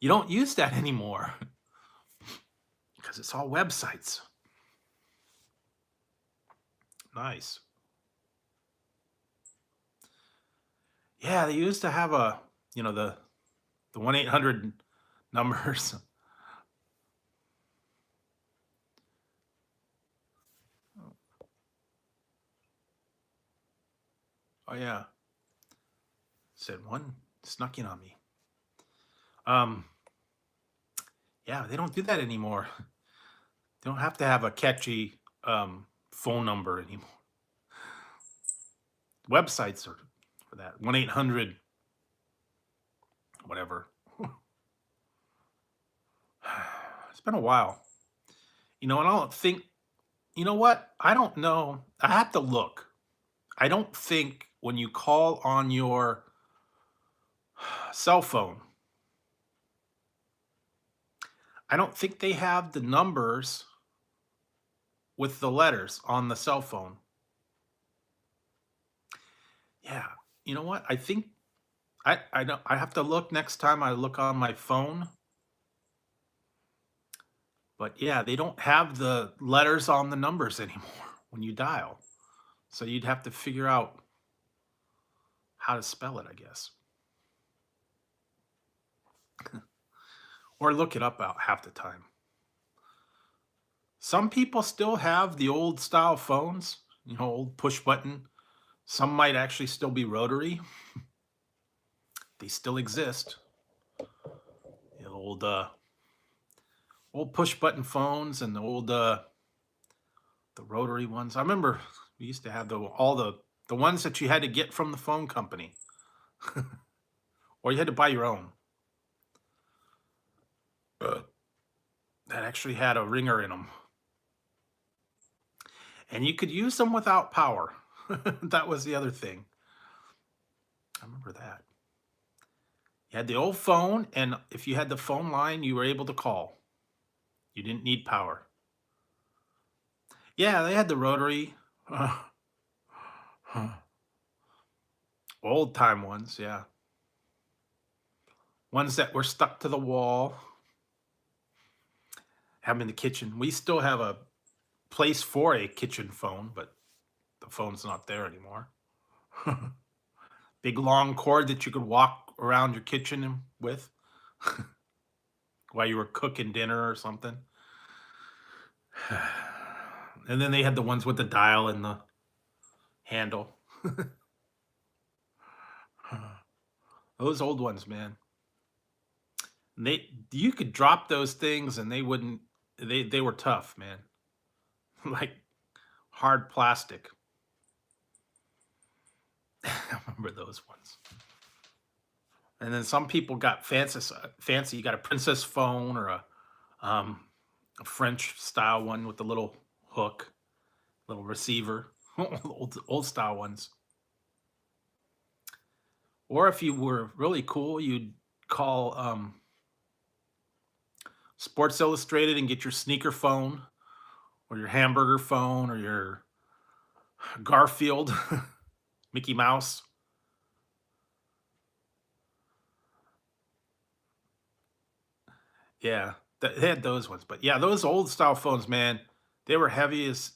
You don't use that anymore because it's all websites. Nice. Yeah, they used to have the 1-800 numbers. Oh yeah. Said one snuck in on me. Yeah, they don't do that anymore. They don't have to have a catchy phone number anymore. Websites are for that. 1-800 whatever. It's been a while. And I don't think, you know what? I don't know. I have to look. I don't think when you call on your cell phone, I don't think they have the numbers with the letters on the cell phone. Yeah. You know what? I think I know I have to look next time I look on my phone. But yeah, they don't have the letters on the numbers anymore when you dial. So you'd have to figure out how to spell it, I guess. Or look it up out half the time. Some people still have the old style phones, old push button. Some might actually still be rotary. They still exist. The old push button phones and the old the rotary ones. I remember we used to have all the ones that you had to get from the phone company. Or you had to buy your own. That actually had a ringer in them. And you could use them without power. That was the other thing. I remember that. You had the old phone, and if you had the phone line, you were able to call. You didn't need power. Yeah, they had the rotary. Old time ones, yeah. Ones that were stuck to the wall. Have them in the kitchen. We still have a place for a kitchen phone, but the phone's not there anymore. Big long cord that you could walk around your kitchen with while you were cooking dinner or something. And then they had the ones with the dial and the handle. Those old ones, man. You could drop those things and they wouldn't. They were tough, man. Like hard plastic. I remember those ones. And then some people got fancy. You got a princess phone or a French style one with the little hook, little receiver, old style ones. Or if you were really cool, you'd call Sports Illustrated and get your sneaker phone or your hamburger phone or your Garfield, Mickey Mouse. Yeah, they had those ones. But yeah, those old style phones, man, they were heavy as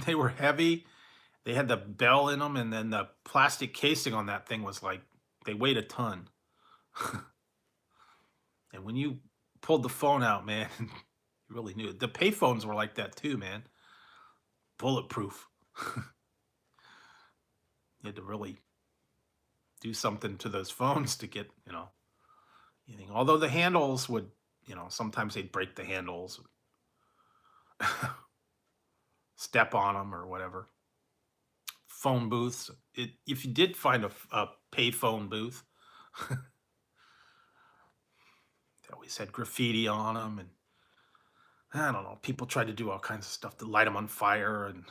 they were heavy. They had the bell in them, and then the plastic casing on that thing was like they weighed a ton. And when you pulled the phone out, man, you really knew it. The pay phones were like that too, man. Bulletproof. You had to really do something to those phones to get, anything. Although the handles would, sometimes they'd break the handles, step on them or whatever. Phone booths. If you did find a pay phone booth, they always had graffiti on them, and I don't know. People tried to do all kinds of stuff to light them on fire, and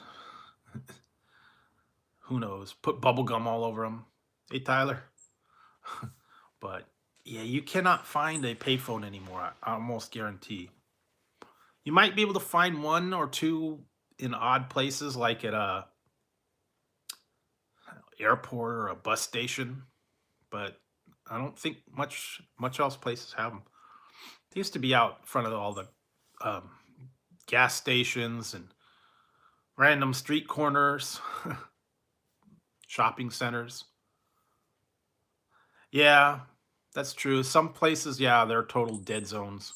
who knows, put bubble gum all over them. Hey, Tyler. But yeah, you cannot find a payphone anymore. I almost guarantee. You might be able to find one or two in odd places, like at a airport or a bus station, but I don't think much else places have them. They used to be out in front of all the um, gas stations and random street corners, shopping centers. Yeah, that's true. Some places, yeah, they're total dead zones.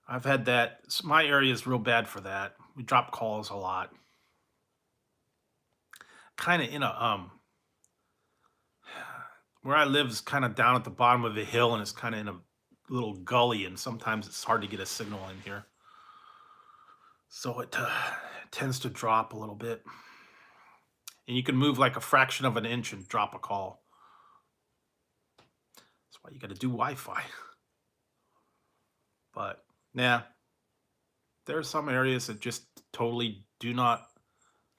I've had that. My area is real bad for that. We drop calls a lot. Kind of in a where I live is kind of down at the bottom of a hill, and it's kind of in a little gully, and sometimes it's hard to get a signal in here. So it tends to drop a little bit. And you can move like a fraction of an inch and drop a call. That's why you got to do Wi-Fi. But yeah, there are some areas that just totally do not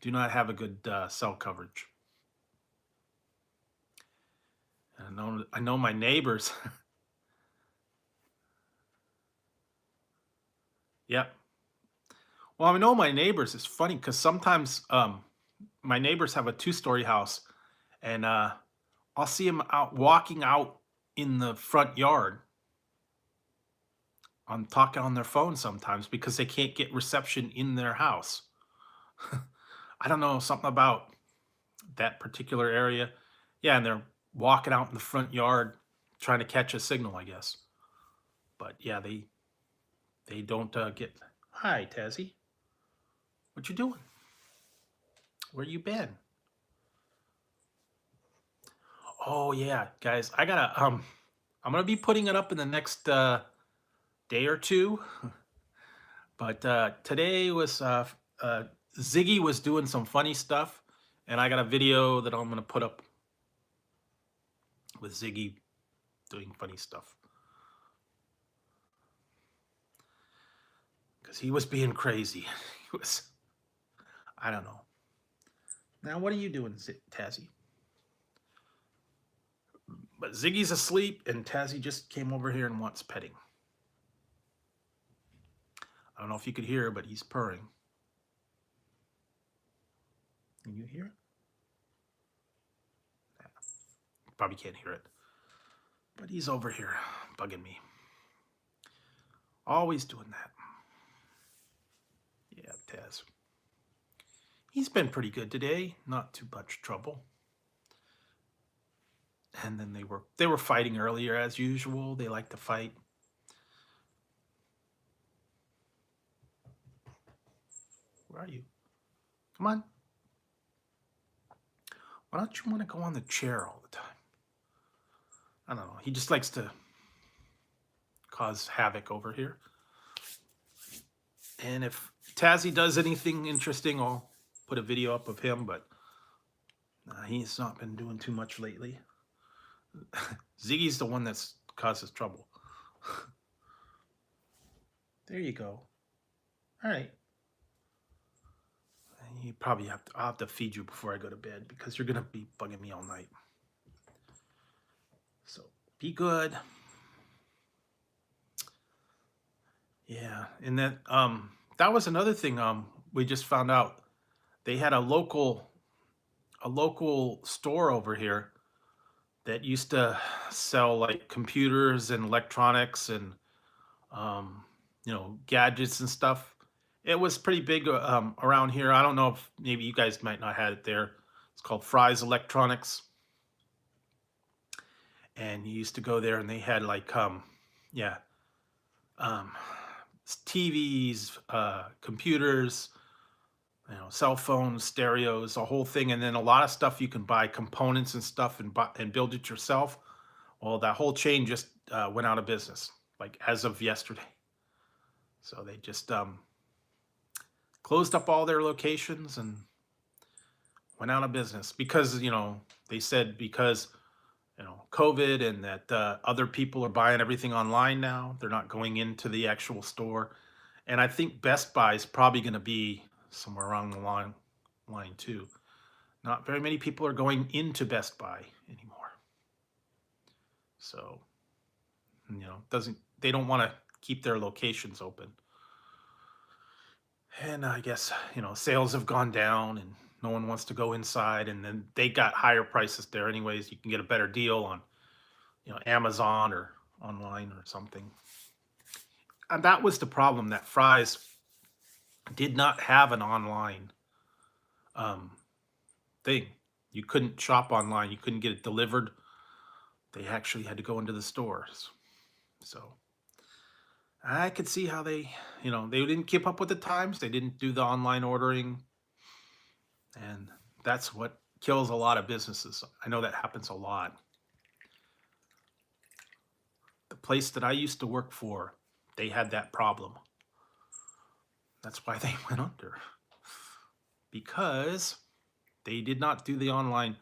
have a good cell coverage. And I know my neighbors. Yep. Well, I know my neighbors. It's funny because sometimes my neighbors have a two-story house, and I'll see them out walking out in the front yard on talking on their phone sometimes because they can't get reception in their house. I don't know, something about that particular area. Yeah, and they're walking out in the front yard trying to catch a signal, I guess. But yeah, they don't get. Hi, Tazzy. What you doing? Where you been? Oh yeah, guys, I gotta I'm gonna be putting it up in the next day or two. But today was Ziggy was doing some funny stuff, and I got a video that I'm gonna put up with Ziggy doing funny stuff because he was being crazy. He was, I don't know. Now, what are you doing, Tazzy? But Ziggy's asleep, and Tazzy just came over here and wants petting. I don't know if you could hear, but he's purring. Can you hear it? Yeah. Probably can't hear it. But he's over here bugging me. Always doing that. Yeah, Taz. He's been pretty good today. Not too much trouble. And then they were fighting earlier as usual. They like to fight. Where are you? Come on. Why don't you want to go on the chair all the time? I don't know. He just likes to cause havoc over here. And if Tazzy does anything interesting, I'll put a video up of him, but he's not been doing too much lately. Ziggy's the one that's causes trouble. There you go. All right. You probably I'll have to feed you before I go to bed because you're going to be bugging me all night. So be good. Yeah, and that was another thing we just found out. They had a local store over here that used to sell like computers and electronics and um, gadgets and stuff. It was pretty big around here. I don't know if maybe you guys might not have it there. It's called Fry's Electronics, and you used to go there, and they had like yeah, um, TVs, computers, cell phones, stereos, a whole thing, and then a lot of stuff you can buy components and stuff and build it yourself. Well, that whole chain just went out of business, like as of yesterday. So they just closed up all their locations and went out of business because they said because COVID and that other people are buying everything online now. They're not going into the actual store, and I think Best Buy is probably going to be somewhere around the line too. Not very many people are going into Best Buy anymore, so doesn't they don't want to keep their locations open. And I guess, sales have gone down and no one wants to go inside. And then they got higher prices there anyways. You can get a better deal on, Amazon or online or something. And that was the problem, that Fry's did not have an online um, thing. You couldn't shop online. You couldn't get it delivered. They actually had to go into the stores. So I could see how they didn't keep up with the times. They didn't do the online ordering. And that's what kills a lot of businesses. I know that happens a lot. The place that I used to work for, they had that problem. That's why they went under. Because they did not do the online.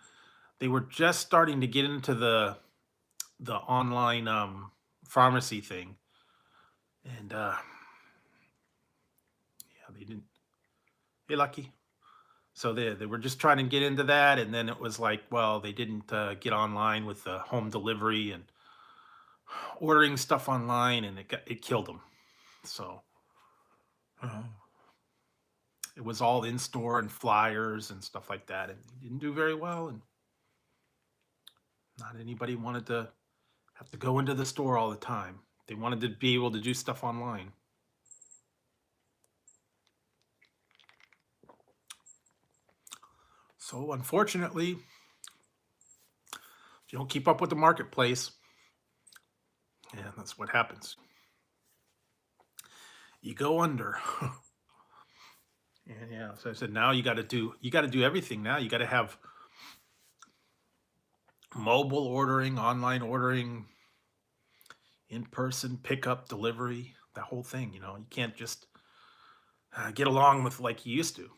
They were just starting to get into the online pharmacy thing. And yeah, they didn't. Hey, Lucky. So they were just trying to get into that, and then it was like, well, they didn't get online with the home delivery and ordering stuff online, and it killed them. So uh, it was all in store and flyers and stuff like that, and it didn't do very well. And not anybody wanted to have to go into the store all the time. They wanted to be able to do stuff online. So unfortunately, if you don't keep up with the marketplace, yeah, that's what happens. You go under. And yeah, so I said now you got to do everything now. You got to have mobile ordering, online ordering, in-person pickup, delivery, that whole thing. You can't just get along with like you used to.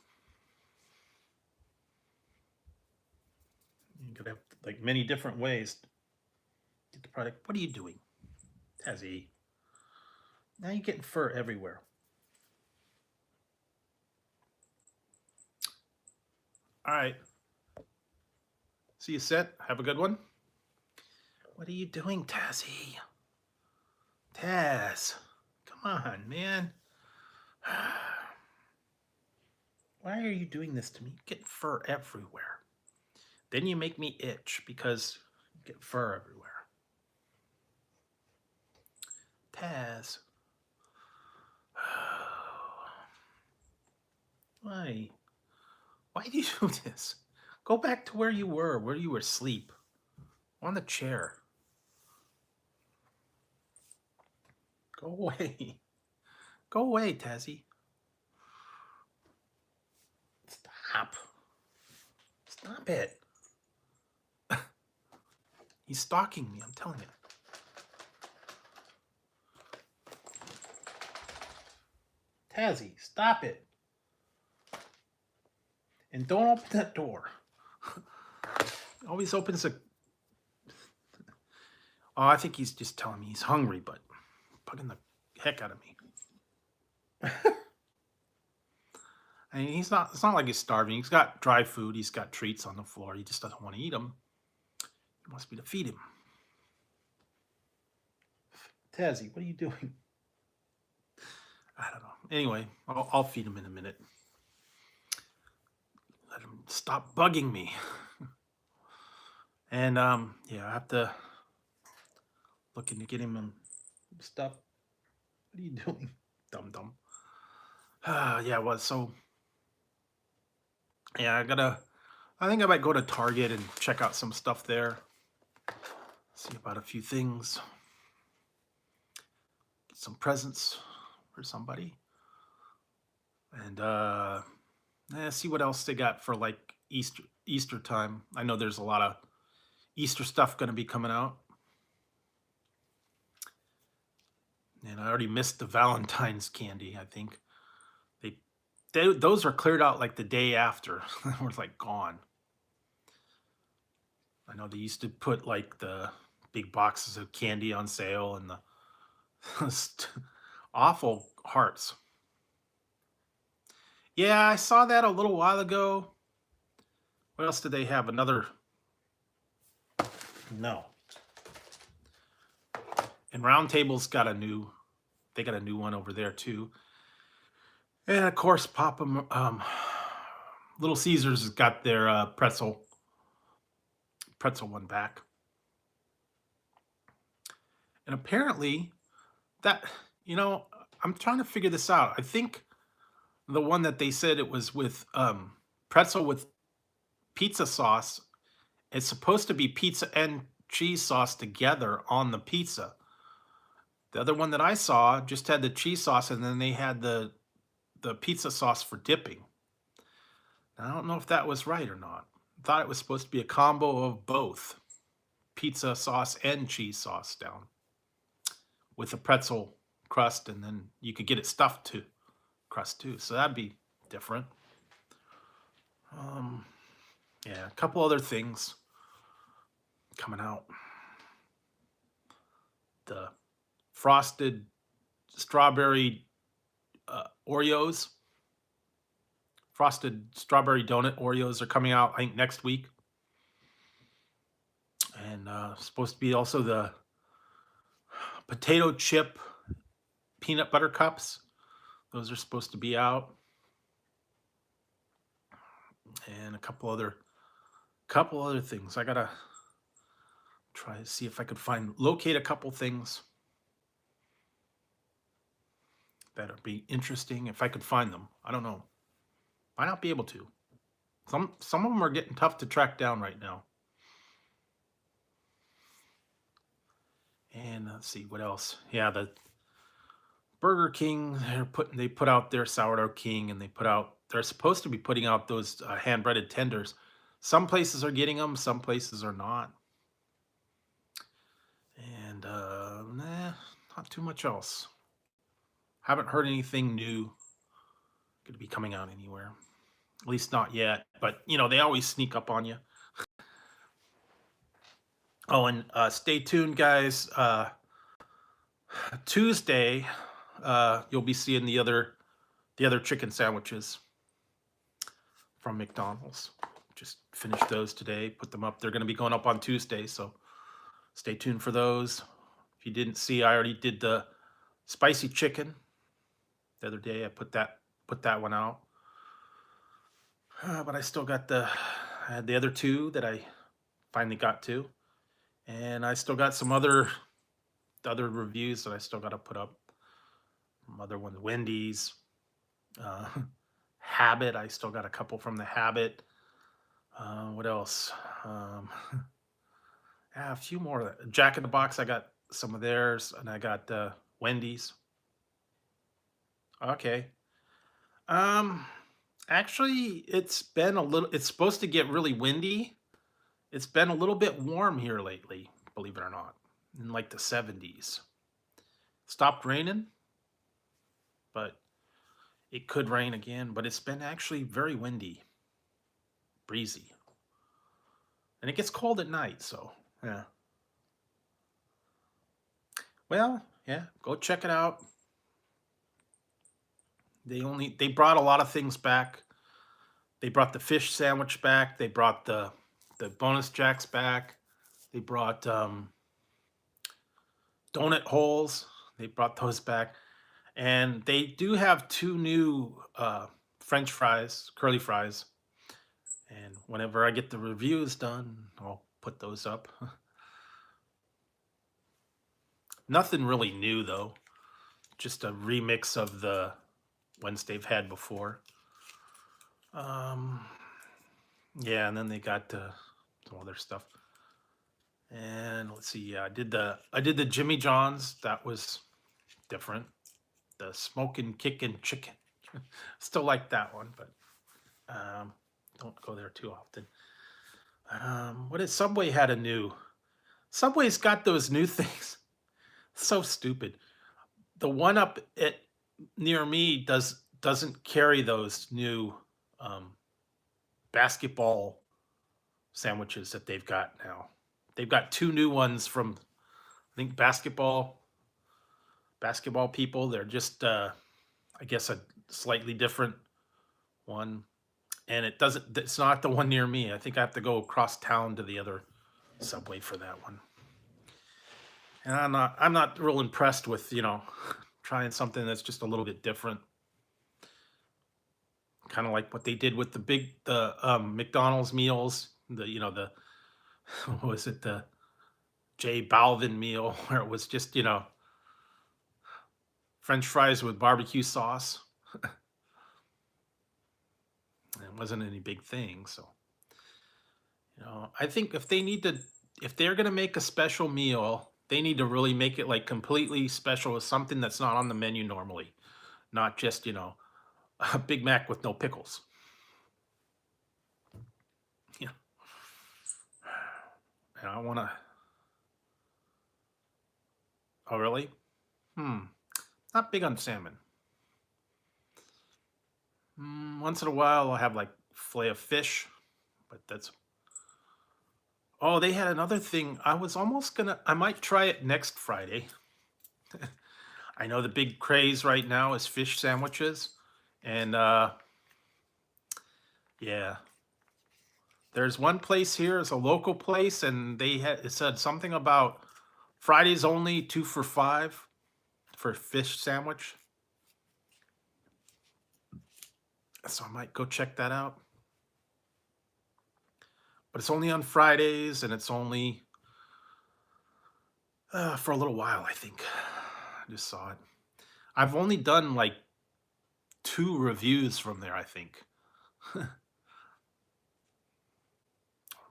You could have like many different ways to get the product. What are you doing, Tazzy? Now you're getting fur everywhere. All right. See you set. Have a good one. What are you doing, Tazzy? Taz, come on, man. Why are you doing this to me? You get fur everywhere. Then you make me itch because you get fur everywhere. Taz. Why? Why do you do this? Go back to where you were asleep. On the chair. Go away. Go away, Tazzy. Stop. Stop it. He's stalking me, I'm telling you. Tazzy, stop it. And don't open that door. Always opens a... Oh, I think he's just telling me he's hungry, but bugging the heck out of me. I mean, it's not like he's starving. He's got dry food. He's got treats on the floor. He just doesn't want to eat them. He wants me to feed him. Tazzy, what are you doing? I don't know. Anyway, I'll feed him in a minute. Let him stop bugging me. And yeah, I have to looking to get him stuff. What are you doing, dum dum? Yeah, well, so yeah, I think I might go to Target and check out some stuff there. See about a few things. Get some presents for somebody. And see what else they got for like Easter time. I know there's a lot of Easter stuff going to be coming out. And I already missed the Valentine's candy, I think. Those are cleared out like the day after. We're like gone. I know they used to put like the big boxes of candy on sale and the awful hearts. Yeah, I saw that a little while ago. What else did they have? Another? No. And Round Table's got they got a new one over there too. And of course, Little Caesars has got their pretzel one back. And apparently that, I'm trying to figure this out. I think the one that they said it was with pretzel with pizza sauce, it's supposed to be pizza and cheese sauce together on the pizza. The other one that I saw just had the cheese sauce and then they had the pizza sauce for dipping. Now, I don't know if that was right or not. I thought it was supposed to be a combo of both pizza sauce and cheese sauce down with a pretzel crust, and then you could get it stuffed to crust too. So that'd be different. Yeah, a couple other things coming out. The frosted strawberry Oreos. Frosted strawberry donut Oreos are coming out, I think, next week. And supposed to be also the potato chip peanut butter cups. Those are supposed to be out. And a couple other things. I gotta try to see if I could locate a couple things that'll be interesting if I could find them. I don't know. Might not be able to. Some of them are getting tough to track down right now. And let's see what else. Yeah, the Burger King, they put out their sourdough king, and they're supposed to be putting out those hand breaded tenders. Some places are getting them, some places are not. And not too much else. Haven't heard anything new going to be coming out anywhere. At least not yet. But, they always sneak up on you. Oh, and stay tuned, guys. Tuesday, you'll be seeing the other chicken sandwiches from McDonald's. Just finished those today, put them up. They're going to be going up on Tuesday, so stay tuned for those. If you didn't see, I already did the spicy chicken the other day. I put that one out. But I still got I had the other two that I finally got to. And I still got some other reviews that I still got to put up. Some other ones, Wendy's, Habit. I still got a couple from the Habit. What else? Yeah, a few more. Jack in the Box, I got some of theirs, and I got Wendy's. Okay. Actually, it's supposed to get really windy. It's been a little bit warm here lately, believe it or not, in like the 70s. Stopped raining, but it could rain again. But it's been actually very windy, breezy. And it gets cold at night, so yeah. Well, yeah, go check it out. They brought a lot of things back. They brought the fish sandwich back. They brought the bonus jacks back. They brought donut holes. They brought those back. And they do have two new French fries, curly fries. And whenever I get the reviews done, I'll put those up. Nothing really new though. Just a remix of the ones they've had before. Um, yeah, and then they got some other stuff. And let's see, yeah, I did the Jimmy John's. That was different. The smoking kickin' chicken. Still like that one, but don't go there too often. What is Subway had a new? Subway's got those new things. So stupid. The one up at near me doesn't carry those new um, basketball sandwiches that they've got now. They've got two new ones from I think basketball people. They're just I guess a slightly different one, and it's not the one near me. I think I have to go across town to the other Subway for that one. And I'm not real impressed with, trying something that's just a little bit different. Kind of like what they did with the McDonald's meals, the what was it, the J Balvin meal, where it was just, French fries with barbecue sauce. It wasn't any big thing, so I think if they're gonna make a special meal, they need to really make it like completely special with something that's not on the menu normally, not just a Big Mac with no pickles. Yeah, and I want to. Oh, really? Hmm. Not big on salmon. Once in a while, I'll have like fillet of fish, but that's. Oh, they had another thing. I might try it next Friday. I know the big craze right now is fish sandwiches, and yeah, there's one place here, it's a local place, and it said something about Fridays only 2 for $5 for a fish sandwich. So I might go check that out. But it's only on Fridays, and it's only for a little while, I think. I just saw it. I've only done like 2 reviews from there, I think. Or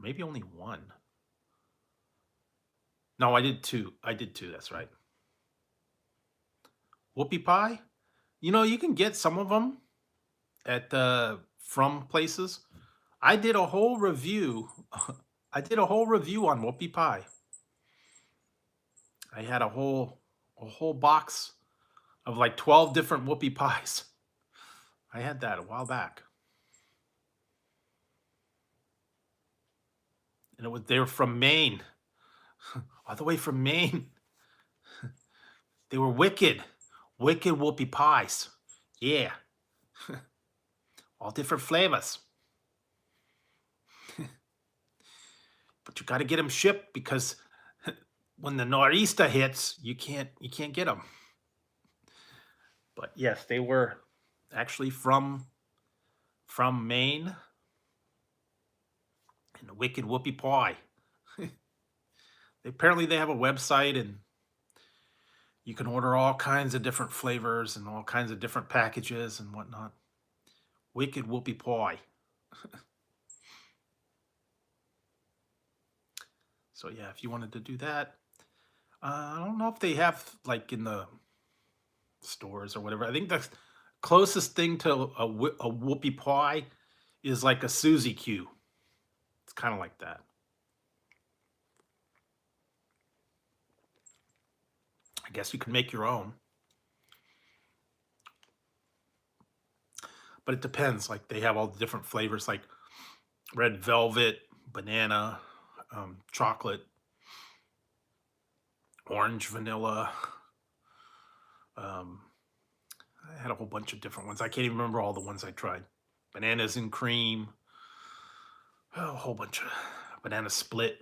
maybe only one. No, I did 2. I did 2, that's right. Whoopie pie? You can get some of them at from places. I did a whole review. I did a whole review on whoopie pie. I had a whole box of like 12 different whoopie pies. I had that a while back. And they were from Maine. All the way from Maine. They were wicked. Wicked whoopie pies. Yeah. All different flavors. But you got to get them shipped because when the nor'easter hits, you can't get them. But yes, they were actually from Maine. And the wicked whoopie pie. Apparently they have a website, and you can order all kinds of different flavors and all kinds of different packages and whatnot. Wicked whoopie pie. So yeah, if you wanted to do that, I don't know if they have like in the stores or whatever. I think the closest thing to a whoopie pie is like a Suzy Q. It's kind of like that. I guess you can make your own. But it depends. Like they have all the different flavors, like red velvet, banana, chocolate, orange, vanilla. I had a whole bunch of different ones. I can't even remember all the ones I tried. Bananas and cream. A whole bunch of banana split.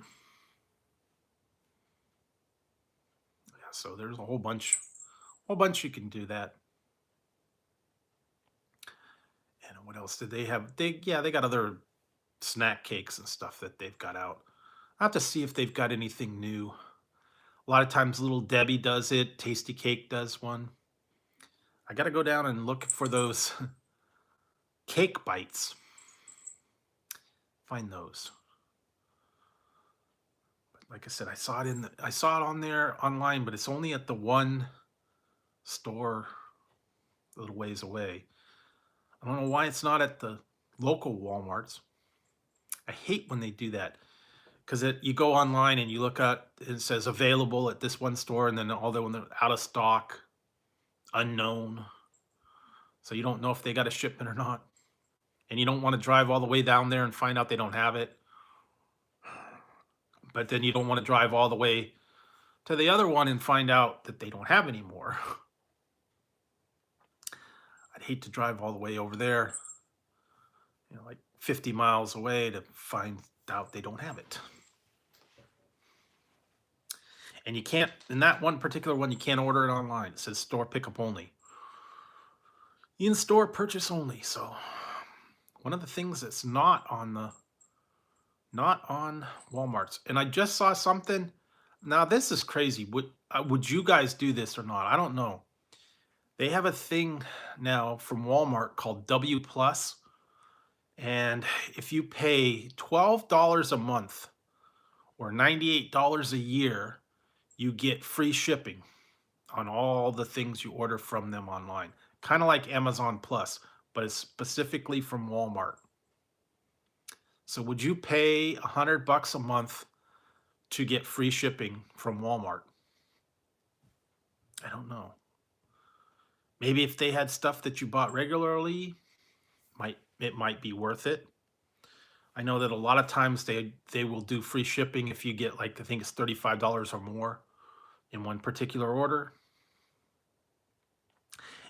Yeah, so there's a whole bunch you can do that. else did they have? They got other snack cakes and stuff that they've got out. I have to see if they've got anything new. A lot of times Little Debbie does it, Tasty Cake does one. I got to go down and look for those cake bites. Find those. But like I said, I saw it on there online, but it's only at the one store a little ways away. I don't know why it's not at the local Walmarts. I hate when they do that because you go online and you look at it says available at this one store, and then all the when they're out of stock, unknown. So you don't know if they got a shipment or not, and you don't want to drive all the way down there and find out they don't have it. But then you don't want to drive all the way to the other one and find out that they don't have any more. I'd hate to drive all the way over there, like 50 miles away to find out they don't have it. And you can't, in that one particular one, you can't order it online. It says store pickup only. In-store purchase only. So one of the things that's not on Walmart's. And I just saw something. Now this is crazy. Would you guys do this or not? I don't know. They have a thing now from Walmart called W Plus. And if you pay $12 a month or $98 a year, you get free shipping on all the things you order from them online. Kind of like Amazon Plus, but it's specifically from Walmart. So would you pay $100 a month to get free shipping from Walmart? I don't know. Maybe if they had stuff that you bought regularly, it might be worth it. I know that a lot of times they will do free shipping if you get, like, I think it's $35 or more in one particular order.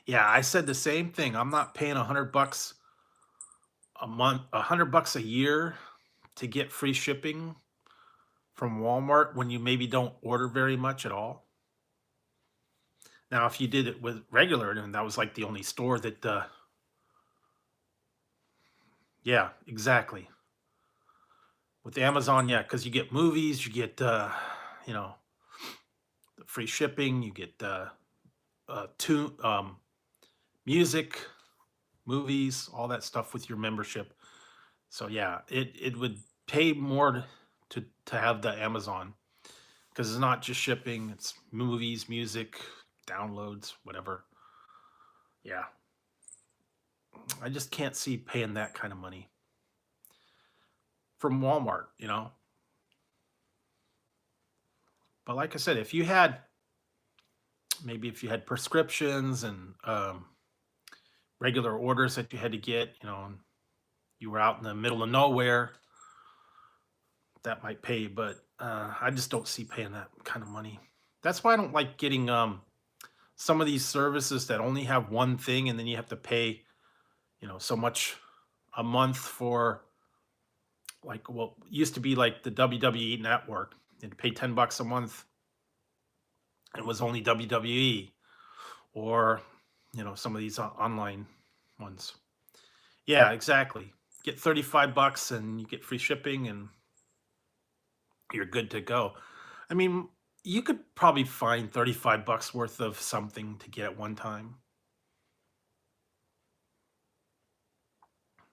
Yeah, I said the same thing. I'm not paying $100 a month, $100 a year to get free shipping from Walmart when you maybe don't order very much at all. Now, if you did it with regular, and that was like the only store that, yeah, exactly. With Amazon, yeah, because you get movies, you get, you know, the free shipping, you get music, movies, all that stuff with your membership. So yeah, it would pay more to have the Amazon because it's not just shipping, it's movies, music, downloads, whatever. Yeah. I just can't see paying that kind of money from Walmart, But like I said, if you had prescriptions and regular orders that you had to get, and you were out in the middle of nowhere, that might pay. But I just don't see paying that kind of money. That's why I don't like getting some of these services that only have one thing, and then you have to pay, so much a month for, like, what used to be like the WWE network. You had to pay $10 a month. It was only WWE, or some of these online ones. Yeah, exactly. Get $35 and you get free shipping and you're good to go. I mean, you could probably find $35 worth of something to get at one time.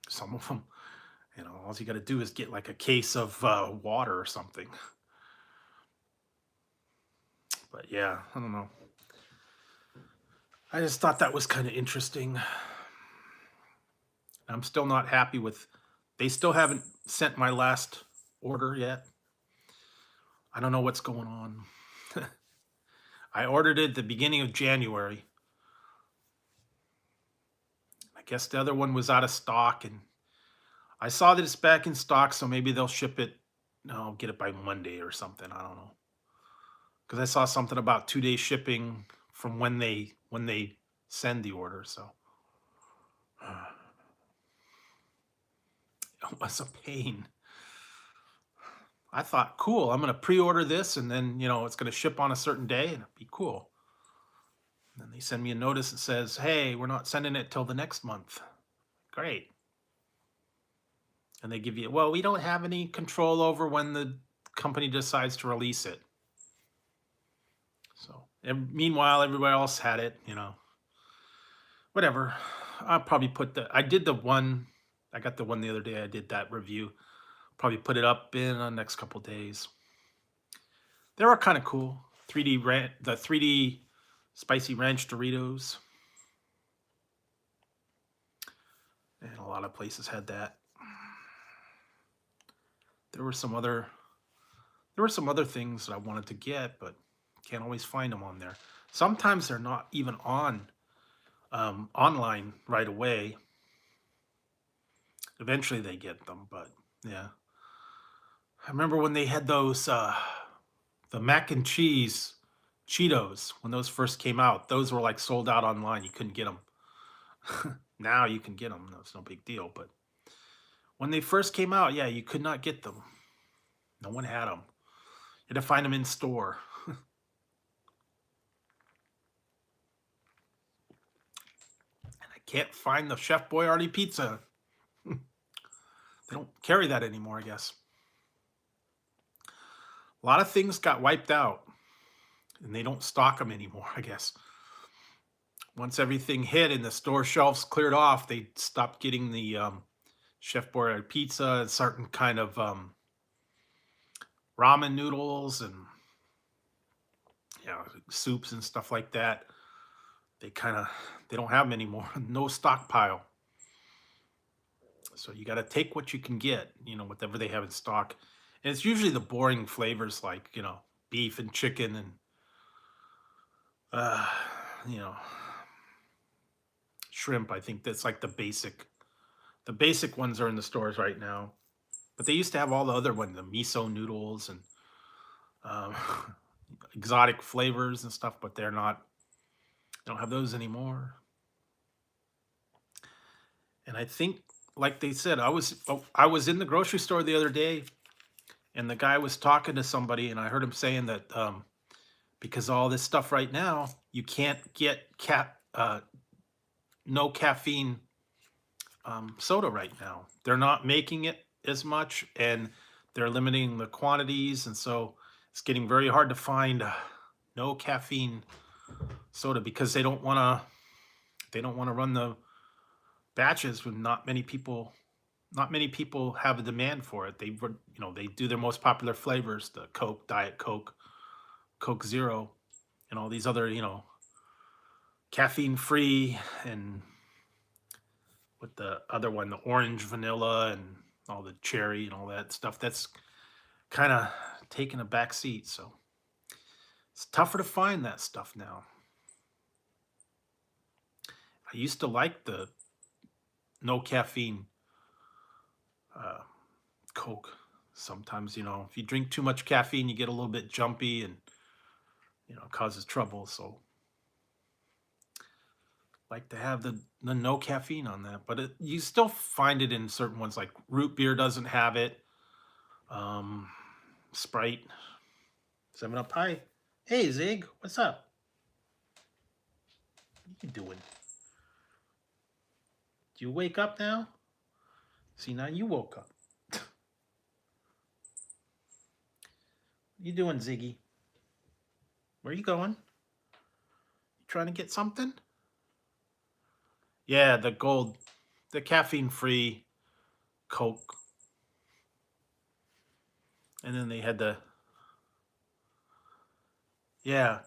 Some of them, all you got to do is get like a case of water or something. But yeah, I don't know. I just thought that was kind of interesting. I'm still not happy with, they still haven't sent my last order yet. I don't know what's going on. I ordered it at the beginning of January. I guess the other one was out of stock, and I saw that it's back in stock, so maybe they'll ship it. No, get it by Monday or something. I don't know. Because I saw something about 2-day shipping from when they send the order. So it was a pain. I thought, cool, I'm going to pre-order this, and then, it's going to ship on a certain day, and it'd be cool. And then they send me a notice that says, hey, we're not sending it till the next month. Great. And they give you, well, we don't have any control over when the company decides to release it. So, and meanwhile, everybody else had it, whatever. I'll probably I did the one, I got the one the other day. I did that review. Probably put it up in the next couple days. They were kind of cool. The 3D spicy ranch Doritos. And a lot of places had that. There were some other things that I wanted to get, but can't always find them on there. Sometimes they're not even on online right away. Eventually they get them, but yeah. I remember when they had those the mac and cheese Cheetos when those first came out. Those were like sold out online. You couldn't get them. Now you can get them. No, it's no big deal. But when they first came out, yeah, you could not get them. No one had them. You had to find them in store. And I can't find the Chef Boyardee pizza. They don't carry that anymore, I guess. A lot of things got wiped out, and they don't stock them anymore, I guess. Once everything hit and the store shelves cleared off, they stopped getting the Chef Boyardee pizza and certain kind of ramen noodles and soups and stuff like that. They don't have them anymore. No stockpile. So you got to take what you can get, whatever they have in stock. And it's usually the boring flavors like, beef and chicken and, shrimp. I think that's like the basic ones are in the stores right now. But they used to have all the other ones, the miso noodles and exotic flavors and stuff, but they don't have those anymore. And I think, like they said, I was in the grocery store the other day, and the guy was talking to somebody, and I heard him saying that because all this stuff right now, you can't get no caffeine soda right now. They're not making it as much, and they're limiting the quantities, and so it's getting very hard to find no caffeine soda because they don't want to run the batches when not many people have a demand for it. They do their most popular flavors, the Coke, Diet Coke, Coke Zero, and all these other, caffeine free, and with the other one, the orange vanilla and all the cherry and all that stuff. That's kind of taking a back seat. So it's tougher to find that stuff now. I used to like the no caffeine Coke. Sometimes, if you drink too much caffeine, you get a little bit jumpy and, it causes trouble. So like to have the no caffeine on that, but you still find it in certain ones, like root beer doesn't have it. Sprite, 7-Up. Hi. Hey, Zig, what's up? What you doing? Do you wake up now? See, now you woke up. What you doing, Ziggy? Where you going? You trying to get something? Yeah, the caffeine-free Coke. And then they had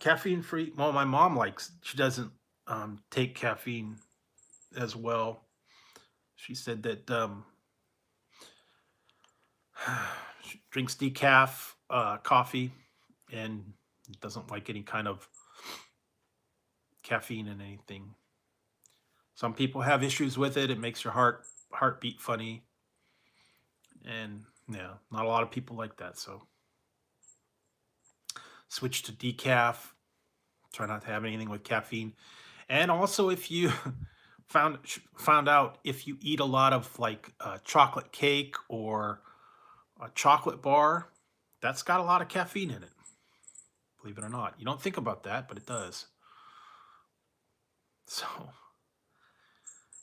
caffeine-free. Well, my mom she doesn't take caffeine as well. She said that she drinks decaf coffee and doesn't like any kind of caffeine in anything. Some people have issues with it. It makes your heart beat funny. And yeah, not a lot of people like that. So switch to decaf. Try not to have anything with caffeine. And also, if you found out if you eat a lot of like chocolate cake or a chocolate bar, that's got a lot of caffeine in it. Believe it or not. You don't think about that, but it does. So,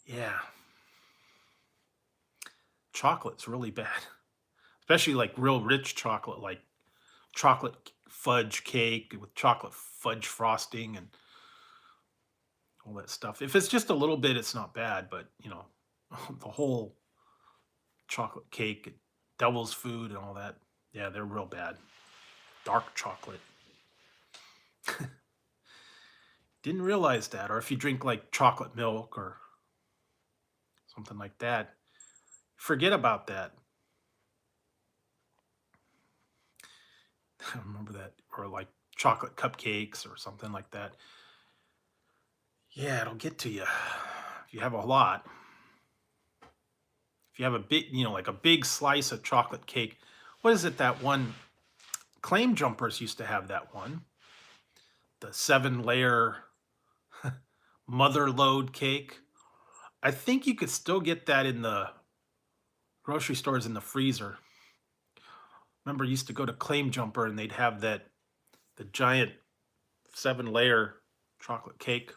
yeah. chocolate's really bad, especially like real rich chocolate, like chocolate fudge cake with chocolate fudge frosting and all that stuff. If it's just a little bit, it's not bad, but the whole chocolate cake, and devil's food, and all that, yeah, they're real bad. Dark chocolate. Didn't realize that. Or if you drink like chocolate milk or something like that, forget about that. I remember that. Or like chocolate cupcakes or something like that. Yeah, it'll get to you if you have a lot. If you have a big, like a big slice of chocolate cake. What is it, that one? Claim Jumpers used to have that one. The 7-layer mother load cake. I think you could still get that in the grocery stores in the freezer. Remember, I used to go to Claim Jumper and they'd have the giant 7-layer chocolate cake.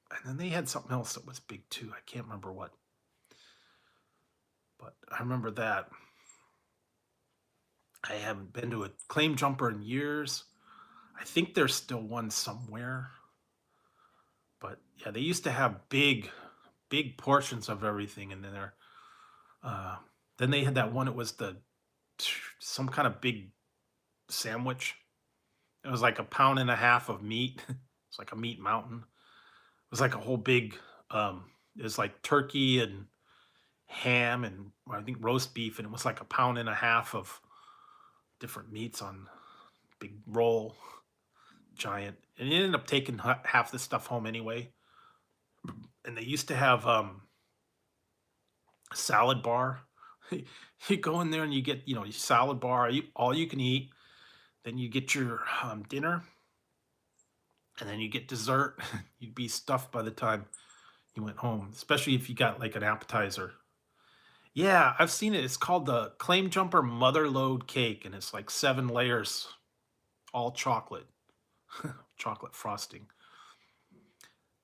And then they had something else that was big too. I can't remember what. But I remember that. I haven't been to a Claim Jumper in years. I think there's still one somewhere. But yeah, they used to have big portions of everything in there. Then they had that one. It was some kind of big sandwich. It was like a pound and a half of meat. It's like a meat mountain. It was like a whole big. It was like turkey and ham and I think roast beef, and it was like a pound and a half of different meats on big roll, giant. And you ended up taking half the stuff home anyway. And they used to have a salad bar. You go in there and you get your salad bar, all you can eat. Then you get your dinner, and then you get dessert. You'd be stuffed by the time you went home, especially if you got like an appetizer. Yeah, I've seen it. It's called the Claim Jumper Mother Load Cake, and it's like 7 layers, all chocolate, chocolate frosting.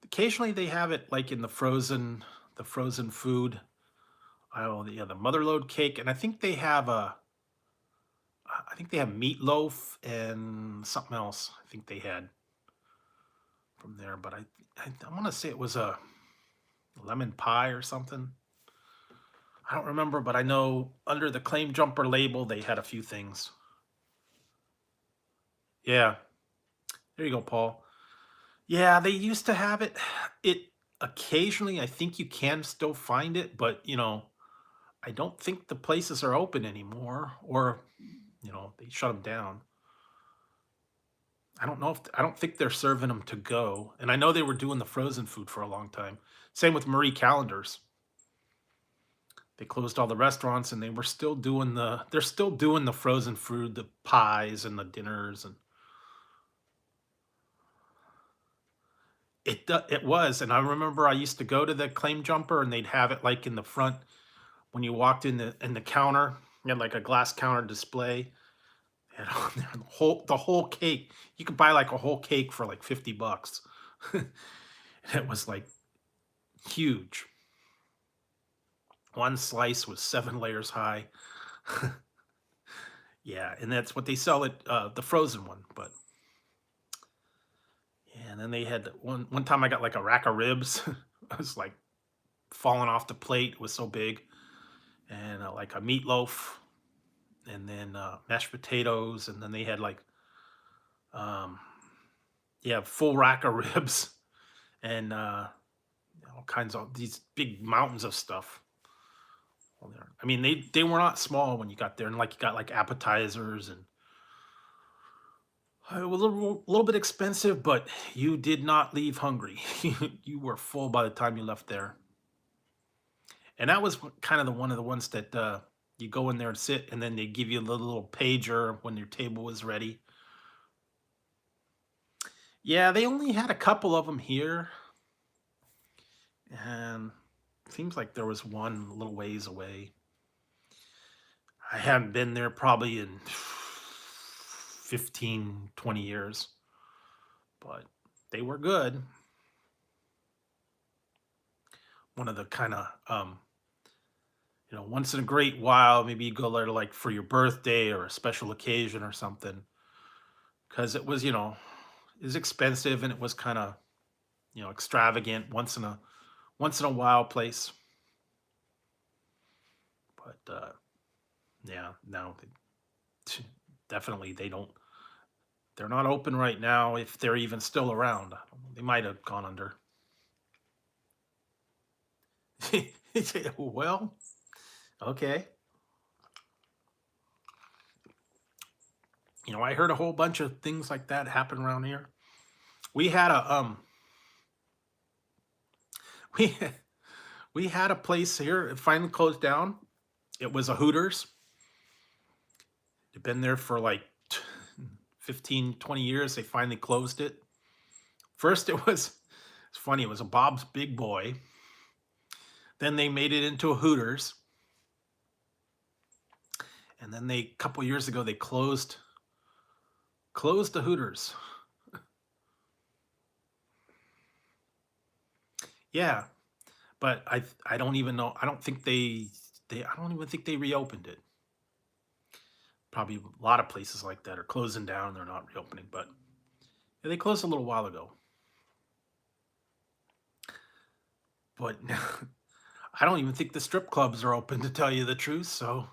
Occasionally they have it like in the frozen food. Oh, yeah, the Mother Load Cake, and I think they have meatloaf and something else. I think they had from there, but I want to say it was a lemon pie or something. I don't remember, but I know under the Claim Jumper label they had a few things. Yeah, there you go, Paul. Yeah, they used to have it. It occasionally, I think you can still find it, but I don't think the places are open anymore, or they shut them down. I don't think they're serving them to go. And I know they were doing the frozen food for a long time. Same with Marie Callender's. They closed all the restaurants and they're still doing the frozen food, the pies and the dinners, and it was. And I remember I used to go to the Claim Jumper and they'd have it like in the front when you walked in the counter. You had like a glass counter display. And on there, the whole cake. You could buy like a whole cake for like $50. And it was like huge. One slice was 7 layers high. Yeah, and that's what they sell at the frozen one. But yeah, and then they had one time I got like a rack of ribs. I was like falling off the plate. It was so big, and like a meatloaf, and then mashed potatoes, and then they had like yeah, full rack of ribs, and all kinds of these big mountains of stuff. I mean, they were not small when you got there, and like you got like appetizers, and it was a little bit expensive, but you did not leave hungry. You were full by the time you left there, and that was kind of one of the ones that you go in there and sit, and then they give you a little pager when your table was ready. Yeah, they only had a couple of them here, and seems like there was one a little ways away. I haven't been there probably in 15, 20 years, but they were good. one of the kind of once in a great while, maybe you go there like for your birthday or a special occasion or something, because it was, it was expensive and it was kind of, extravagant once in a while place. But yeah, no, definitely they're not open right now if they're even still around. They might have gone under. Well, okay. I heard a whole bunch of things like that happen around here. We had a we we had a place here. It finally closed down. It was a Hooters. It'd been there for like 15, 20 years. They finally closed it. First, it's funny. It was a Bob's Big Boy. Then they made it into a Hooters, and then a couple years ago they closed the Hooters. Yeah, but I don't even know. I don't think I don't even think they reopened it. Probably a lot of places like that are closing down. They're not reopening, but yeah, they closed a little while ago. But I don't even think the strip clubs are open, to tell you the truth. So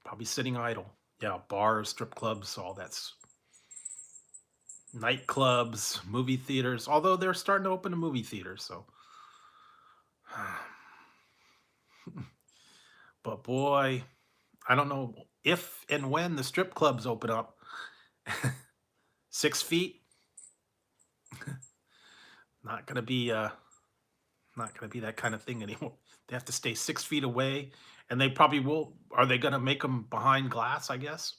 probably sitting idle. Yeah, bars, strip clubs, all that's nightclubs, movie theaters. Although they're starting to open a movie theater, so. But boy, I don't know if and when the strip clubs open up. 6 feet, not gonna be not gonna be that kind of thing anymore. They have to stay 6 feet away, and they probably will. Are they gonna make them behind glass? I guess.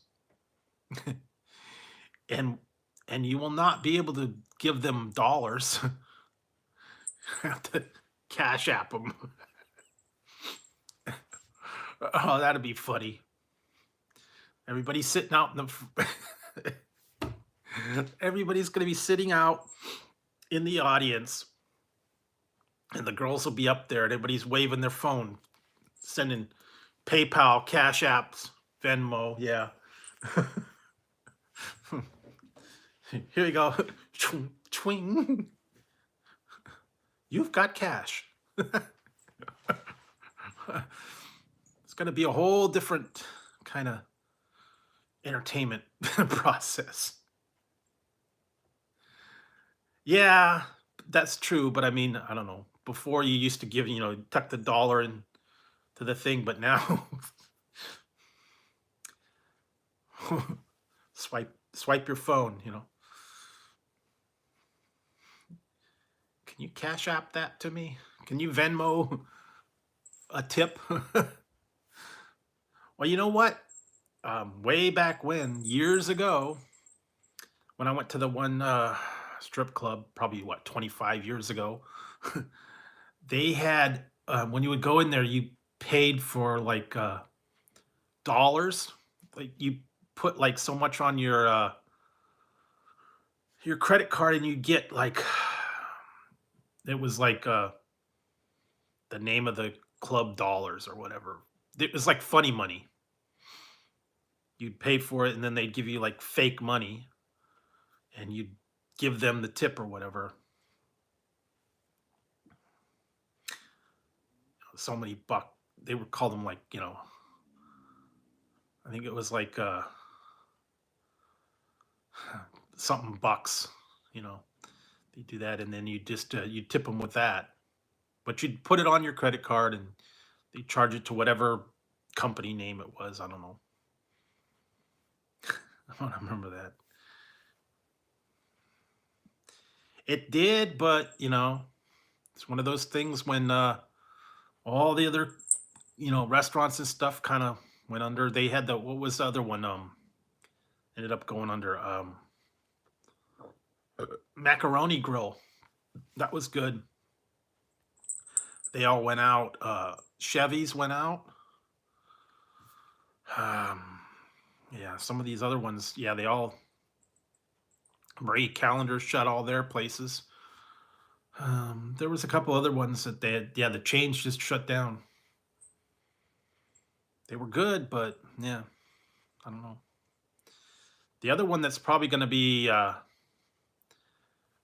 and and you will not be able to give them dollars. You have to cash app them. Oh, that'd be funny. Everybody's sitting out in the. Everybody's gonna be sitting out in the audience, and the girls will be up there, and everybody's waving their phone, sending PayPal, Cash Apps, Venmo. Yeah. Here you go. Twing. You've got cash. It's going to be a whole different kind of entertainment process. Yeah, that's true. But I mean, I don't know. Before you used to give, tuck the dollar into the thing, but now swipe your phone. Can you Cash App that to me? Can you Venmo a tip? Well, you know what? Way back when, years ago, when I went to the one strip club, probably what, 25 years ago, they had, when you would go in there, you paid for like dollars. Like you put like so much on your credit card, and you get like, it was like the name of the club, dollars or whatever. It was like funny money. You'd pay for it, and then they'd give you like fake money, and you'd give them the tip or whatever. So many buck. They would call them like, I think it was like something bucks. You know, they do that, and then you just you tip them with that. But you'd put it on your credit card, and they charge it to whatever company name it was. I don't know. I don't remember that. It did, but it's one of those things when all the other restaurants and stuff kind of went under. They had the what was the other one? Ended up going under Macaroni Grill. That was good. They all went out. Chevy's went out. Um, yeah, some of these other ones, yeah, they all. Marie Callender's shut all their places. There was a couple other ones that they had, yeah, the change just shut down. They were good, but yeah, I don't know. The other one that's probably going to be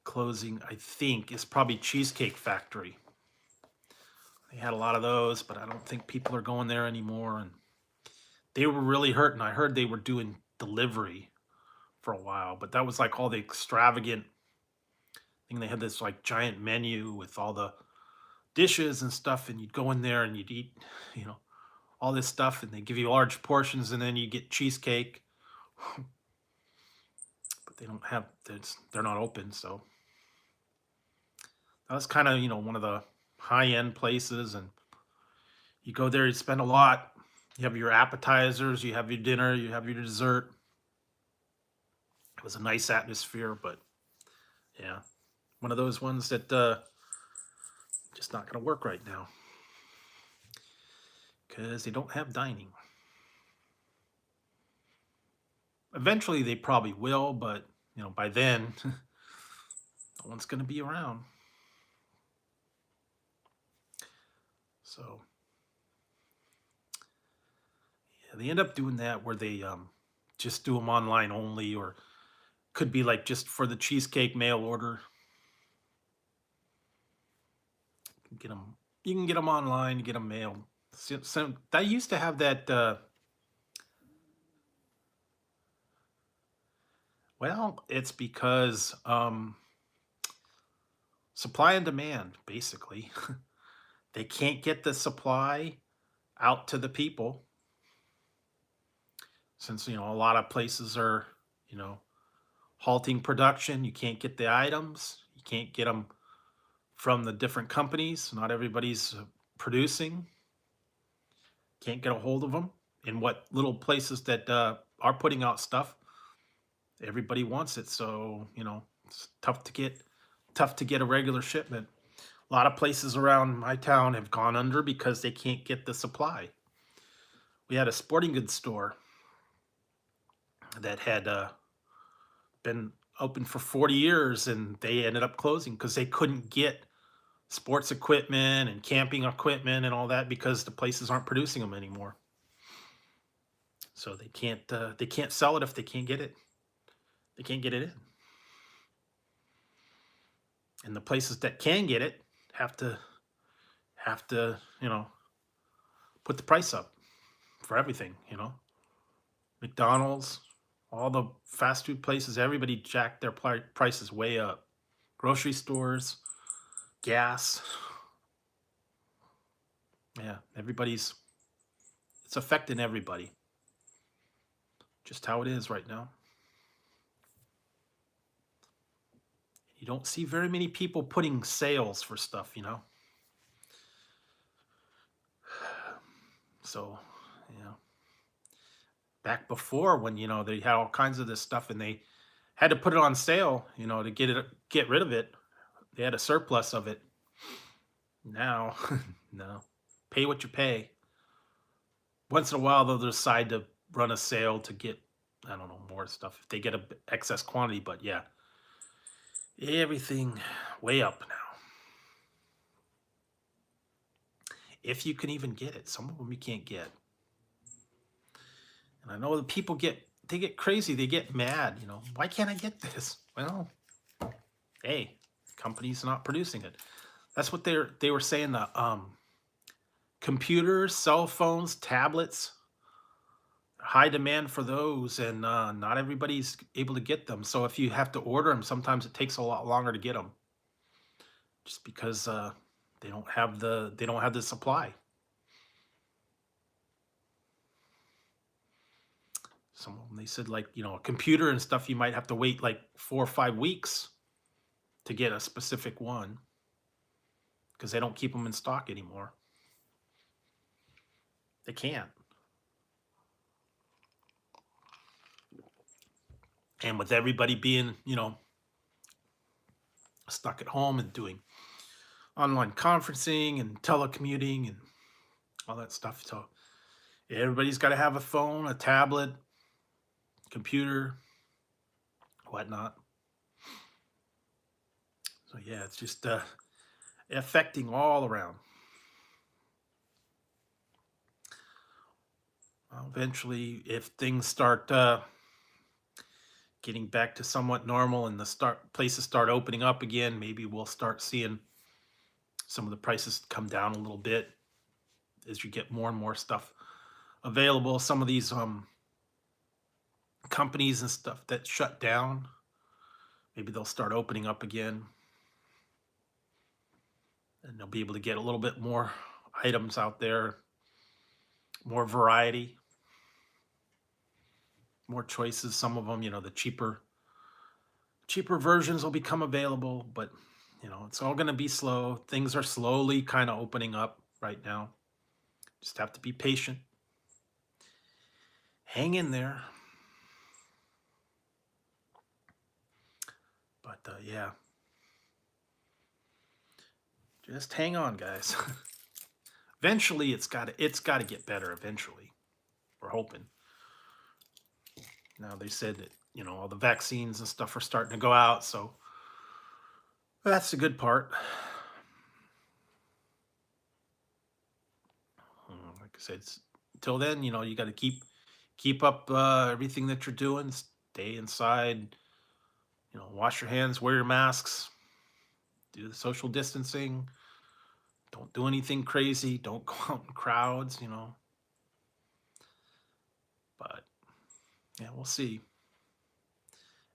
closing, I think, is probably Cheesecake Factory. They had a lot of those, but I don't think people are going there anymore. And they were really hurting. I heard they were doing delivery for a while, but that was like all the extravagant thing. They had this like giant menu with all the dishes and stuff, and you'd go in there and you'd eat, you know, all this stuff, and they give you large portions, and then you get cheesecake. But they don't have, they're not open, so that was kind of, one of the high end places, and you go there, you spend a lot. You have your appetizers, you have your dinner, you have your dessert. It was a nice atmosphere, but yeah, one of those ones that just not going to work right now because they don't have dining. Eventually, they probably will, but by then, no one's going to be around. So yeah, they end up doing that where they just do them online only, or could be like just for the cheesecake mail order. Get them. You can get them online, get them mailed. So I used to have that. Well, it's because supply and demand, basically. They can't get the supply out to the people since a lot of places are you know halting production. You can't get the items. You can't get them from the different companies. Not everybody's producing. Can't get a hold of them. In what little places that are putting out stuff, everybody wants it. So it's tough to get a regular shipment. A lot of places around my town have gone under because they can't get the supply. We had a sporting goods store that had been open for 40 years, and they ended up closing because they couldn't get sports equipment and camping equipment and all that because the places aren't producing them anymore. So they can't sell it if they can't get it. They can't get it in. And the places that can get it have to put the price up for everything. McDonald's, all the fast food places, everybody jacked their prices way up. Grocery stores, gas. Yeah, it's affecting everybody. Just how it is right now. You don't see very many people putting sales for stuff. So, yeah. Back before when, they had all kinds of this stuff and they had to put it on sale, to get rid of it. They had a surplus of it. Now, no. Pay what you pay. Once in a while, they'll decide to run a sale to get, I don't know, more stuff if they get a excess quantity. But yeah, everything way up now. If you can even get it, some of them you can't get. And I know the people get crazy. They get mad. Why can't I get this? Well, hey, company's not producing it. That's what they were saying. The computers, cell phones, tablets, high demand for those, and not everybody's able to get them. So if you have to order them, sometimes it takes a lot longer to get them, just because they don't have the supply. Some of them, they said, like, a computer and stuff, you might have to wait like 4 or 5 weeks to get a specific one because they don't keep them in stock anymore. They can't. And with everybody being, stuck at home and doing online conferencing and telecommuting and all that stuff. So everybody's got to have a phone, a tablet, computer, whatnot. So So yeah, it's just affecting all around. Eventually, if things start getting back to somewhat normal and the start places start opening up again, maybe we'll start seeing some of the prices come down a little bit as you get more and more stuff available. Some of these companies and stuff that shut down, maybe they'll start opening up again and they'll be able to get a little bit more items out there, more variety, more choices. Some of them, the cheaper versions will become available, but it's all going to be slow. Things are slowly kind of opening up right now. Just have to be patient. Hang in there. But yeah, just hang on, guys. Eventually, it's got to get better. Eventually, we're hoping. Now they said that all the vaccines and stuff are starting to go out, so that's the good part. Like I said, until then, you got to keep up everything that you're doing. Stay inside. Wash your hands, wear your masks, do the social distancing. Don't do anything crazy. Don't go out in crowds. But yeah, we'll see.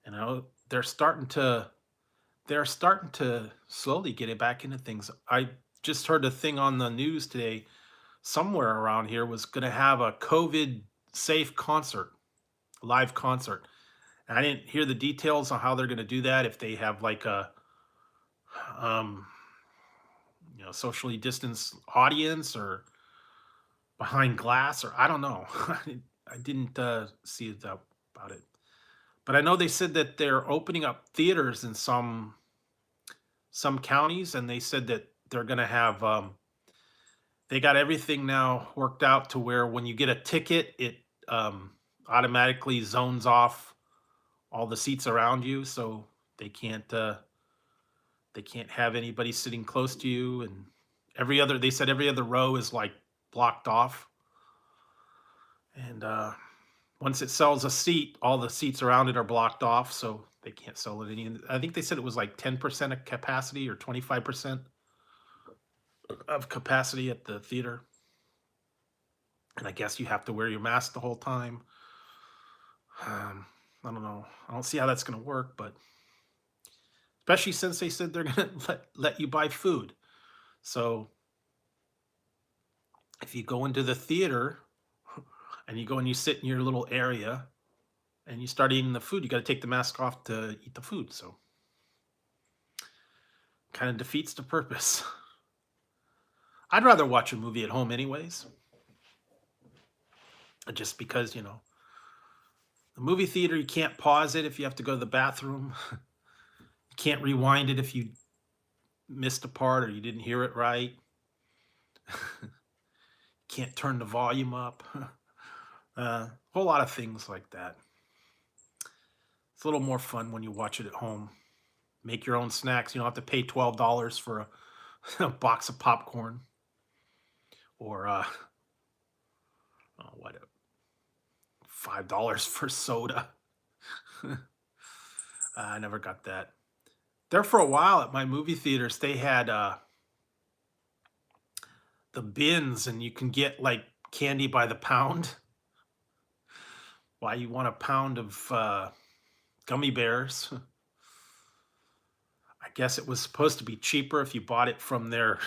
And they're starting to slowly get it back into things. I just heard a thing on the news today. Somewhere around here was going to have a COVID safe concert, live concert. And I didn't hear the details on how they're going to do that. If they have like a um, socially distanced audience or behind glass, or I don't know. I didn't see about it, but I know they said that they're opening up theaters in some counties, and they said that they're going to have they got everything now worked out to where when you get a ticket, it automatically zones off all the seats around you, so they can't have anybody sitting close to you, and they said every other row is like blocked off, and once it sells a seat, all the seats around it are blocked off, so they can't sell it any. I think they said it was like 10% of capacity or 25% of capacity at the theater, and I guess you have to wear your mask the whole time. I don't know. I don't see how that's going to work, but especially since they said they're going to let you buy food. So if you go into the theater and you go and you sit in your little area and you start eating the food, you got to take the mask off to eat the food. So kind of defeats the purpose. I'd rather watch a movie at home anyways. Just because, the movie theater, you can't pause it if you have to go to the bathroom. You can't rewind it if you missed a part or you didn't hear it right. Can't turn the volume up. A whole lot of things like that. It's a little more fun when you watch it at home. Make your own snacks. You don't have to pay $12 for a box of popcorn or what, $5 for soda. I never got that. There for a while at my movie theaters, they had the bins, and you can get like candy by the pound. Why you want a pound of gummy bears? I guess it was supposed to be cheaper if you bought it from their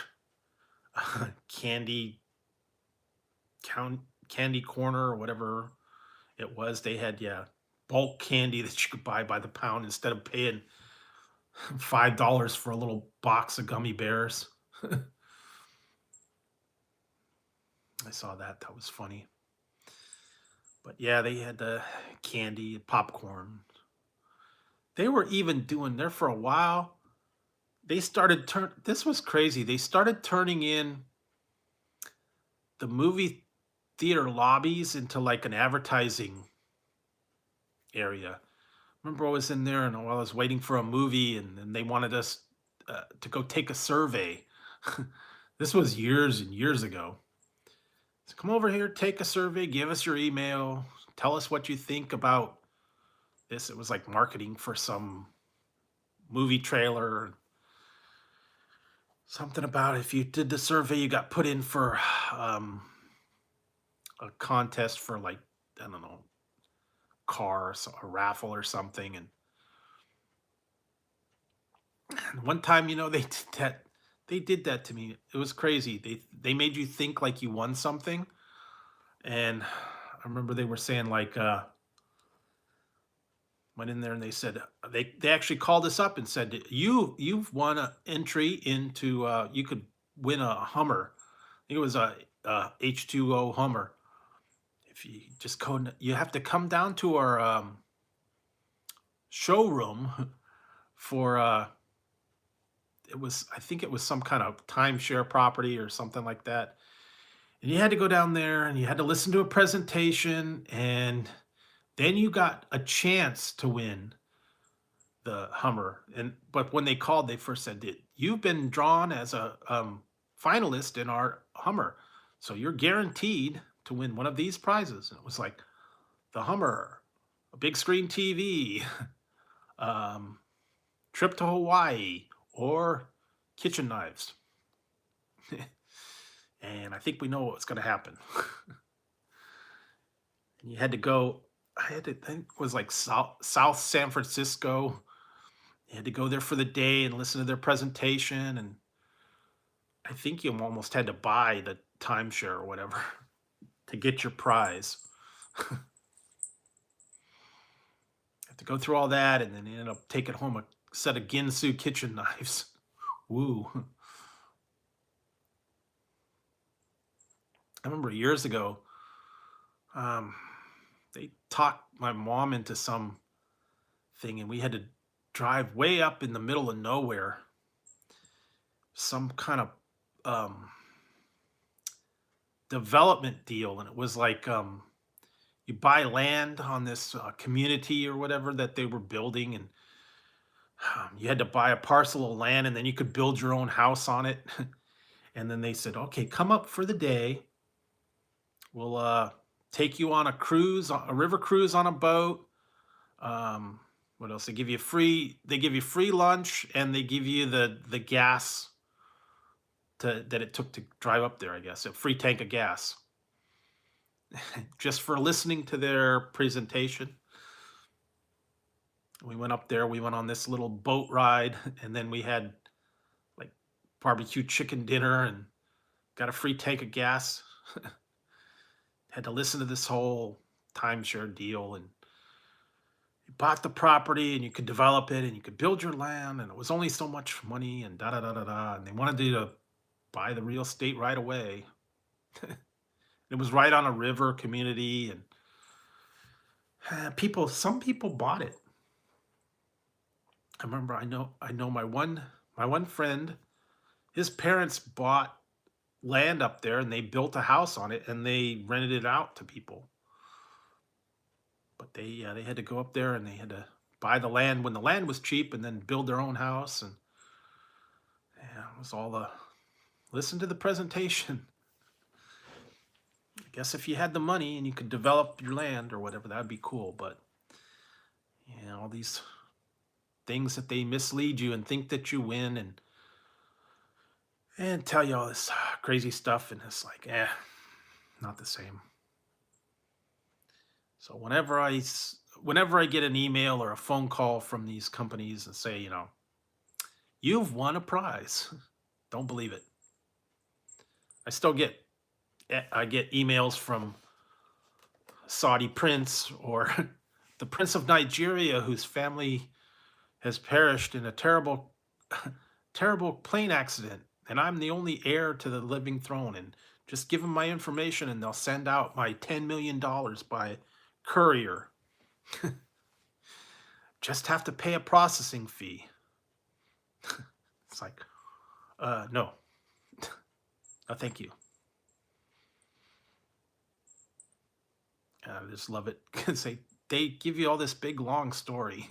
candy candy corner or whatever it was. They had bulk candy that you could buy by the pound instead of paying $5 for a little box of gummy bears. I saw that. That was funny. But yeah, they had the candy, popcorn. They were even doing there for a while. They started this was crazy. They started turning in the movie theater lobbies into like an advertising area. Remember I was in there and while I was waiting for a movie and they wanted us to go take a survey. This was years and years ago. So come over here, take a survey, give us your email, tell us what you think about this. It was like marketing for some movie trailer. Something about if you did the survey, you got put in for um, a contest for like, I don't know, car, a raffle or something. And one time, they did that. They did that to me. It was crazy. They made you think like you won something. And I remember they were saying like went in there and they said they actually called us up and said you've won an entry into you could win a Hummer. I think it was a H2O Hummer. If you just code, you have to come down to our showroom for I think it was some kind of timeshare property or something like that. And you had to go down there and you had to listen to a presentation, and then you got a chance to win the Hummer. But when they called, they first said that you've been drawn as a finalist in our Hummer, so you're guaranteed to win one of these prizes. And it was like the Hummer, a big screen TV, trip to Hawaii, or kitchen knives. And I think we know what's going to happen. And you had to go. I think it was like South San Francisco. You had to go there for the day and listen to their presentation. And I think you almost had to buy the timeshare or whatever to get your prize. Have to go through all that, and then you ended up taking home a set of Ginsu kitchen knives. Woo. I remember years ago, they talked my mom into some thing, and we had to drive way up in the middle of nowhere, some kind of development deal. And it was like you buy land on this community or whatever that they were building, and you had to buy a parcel of land, and then you could build your own house on it. And then they said, okay, come up for the day. We'll take you on a cruise, a river cruise on a boat. What else? They give you free lunch, and they give you the gas that it took to drive up there, I guess. A free tank of gas. Just for listening to their presentation. We went up there, we went on this little boat ride, and then we had like barbecue chicken dinner and got a free tank of gas. Had to listen to this whole timeshare deal, and you bought the property and you could develop it and you could build your land, and it was only so much money, and da da da da da. And they wanted you to buy the real estate right away. It was right on a river community, and some people bought it. I remember I know my one friend, his parents bought land up there and they built a house on it and they rented it out to people. But they had to go up there and they had to buy the land when the land was cheap, and then build their own house. And it was all listen to the presentation. I guess if you had the money and you could develop your land or whatever, that would be cool. But all these things that they mislead you and think that you win, and tell you all this crazy stuff, and it's like, not the same. So whenever I get an email or a phone call from these companies and say, you've won a prize, don't believe it. I get emails from Saudi prince or the Prince of Nigeria, whose family has perished in a terrible plane accident, and I'm the only heir to the living throne, and just give them my information and they'll send out my $10 million by courier. Just have to pay a processing fee. It's like, no. No, thank you. I just love it because they give you all this big long story.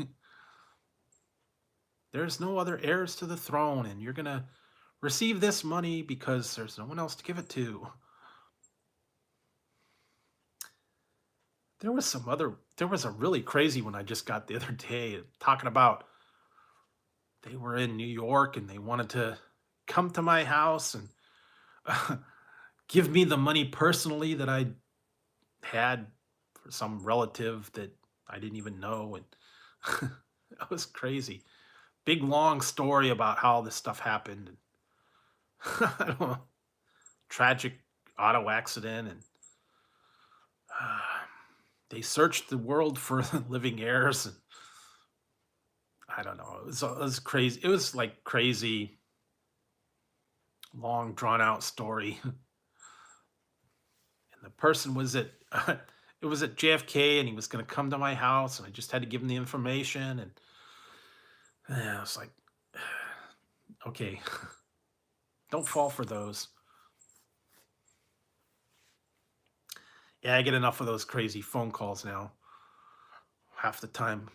there's no other heirs to the throne, and you're going to receive this money because there's no one else to give it to. There was a really crazy one I just got the other day talking about they were in New York and they wanted to come to my house and give me the money personally that I had for some relative that I didn't even know. And that was crazy. Big long story about how this stuff happened. I don't know, tragic auto accident, and they searched the world for living heirs. And I don't know. It was crazy. It was like crazy, long, drawn out story. And the person was at it was at JFK, and he was going to come to my house, and I just had to give him the information. And I was like, okay, don't fall for those. Yeah, I get enough of those crazy phone calls now. Half the time,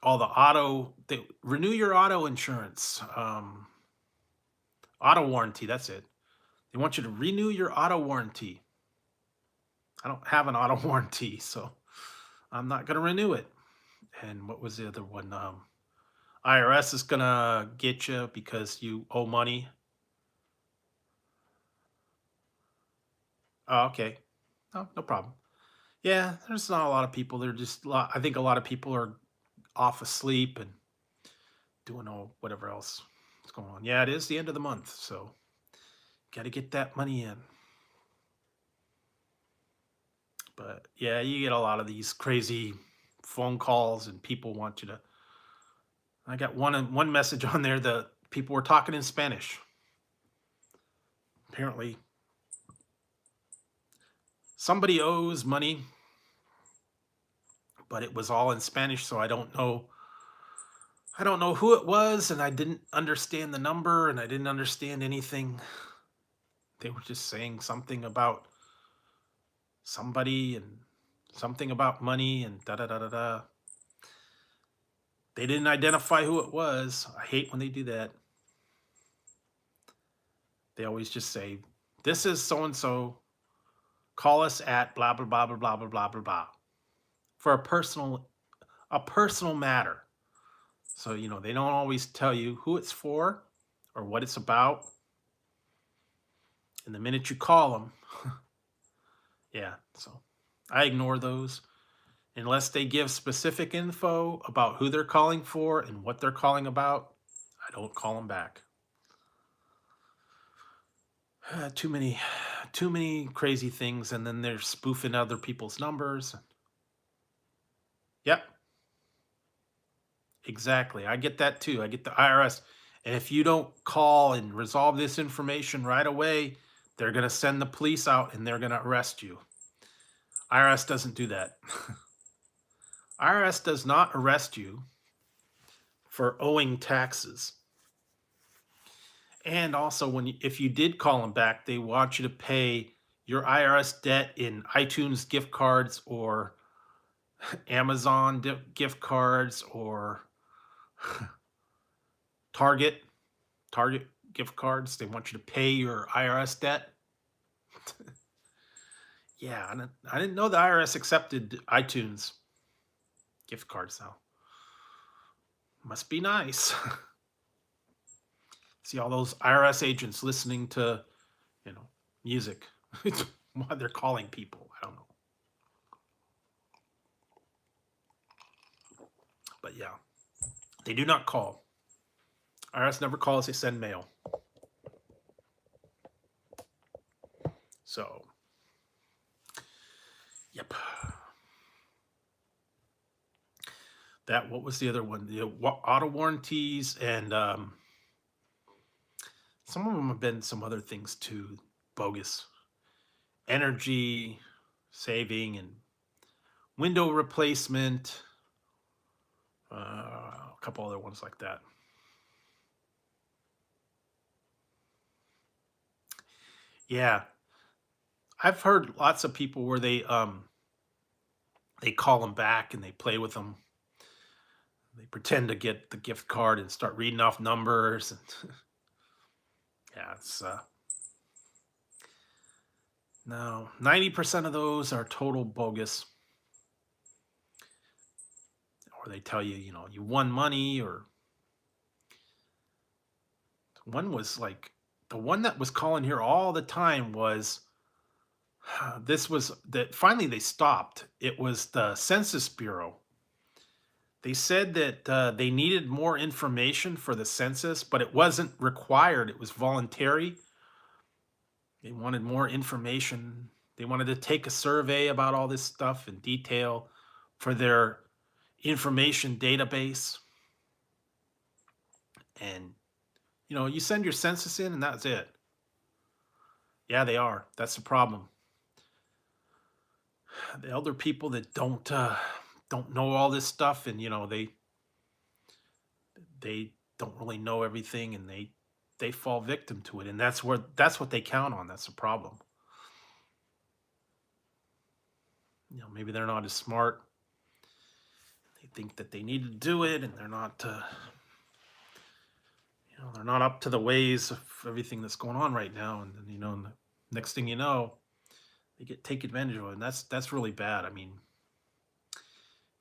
they renew your auto insurance, auto warranty. That's it. They want you to renew your auto warranty. I don't have an auto warranty, so I'm not going to renew it. And what was the other one? IRS is going to get you because you owe money. Oh, okay. Oh, no problem. Yeah, there's not a lot of people. I think a lot of people are off asleep and doing all whatever else is going on. Yeah, it is the end of the month, so got to get that money in. But yeah, you get a lot of these crazy phone calls, and people want you to. I got one message on there. The people were talking in Spanish. Apparently, somebody owes money, but it was all in Spanish, so I don't know. I don't know who it was, and I didn't understand the number, and I didn't understand anything. They were just saying something about somebody and something about money and da da da da da. They didn't identify who it was. I hate when they do that. They always just say, "This is so and so. Call us at blah blah blah blah blah blah blah blah blah," for a personal matter. So they don't always tell you who it's for or what it's about. And the minute you call them, yeah. So I ignore those unless they give specific info about who they're calling for and what they're calling about. I don't call them back. Too many crazy things, and then they're spoofing other people's numbers. Yep, exactly. I get that too. I get the IRS. And if you don't call and resolve this information right away, they're going to send the police out and they're going to arrest you. IRS doesn't do that. IRS does not arrest you for owing taxes. And also, if you did call them back, they want you to pay your IRS debt in iTunes gift cards or Amazon gift cards or Target gift cards. They want you to pay your IRS debt. Yeah, I didn't know the IRS accepted iTunes gift cards now. Must be nice. See all those IRS agents listening to, music while they're calling people. I don't know. But yeah, they do not call. IRS never calls, they send mail. So, yep. What was the other one? The auto warranties, and some of them have been some other things too, bogus. Energy saving and window replacement. A couple other ones like that. Yeah, I've heard lots of people where they call them back and they play with them. They pretend to get the gift card and start reading off numbers. And yeah, it's no, 90% of those are total bogus. Or they tell you, you won money, or one was like, the one that was calling here all the time was, this was that finally they stopped. It was the Census Bureau. They said that they needed more information for the census, but it wasn't required. It was voluntary. They wanted more information. They wanted to take a survey about all this stuff in detail for their information database. And, you send your census in and that's it. Yeah, they are. That's the problem. The elder people that don't know all this stuff, and they don't really know everything, and they fall victim to it, and that's what they count on. That's the problem. Maybe they're not as smart. They think that they need to do it, and they're not they're not up to the ways of everything that's going on right now. And then, and the next thing you know, they take advantage of it, and that's really bad. I mean,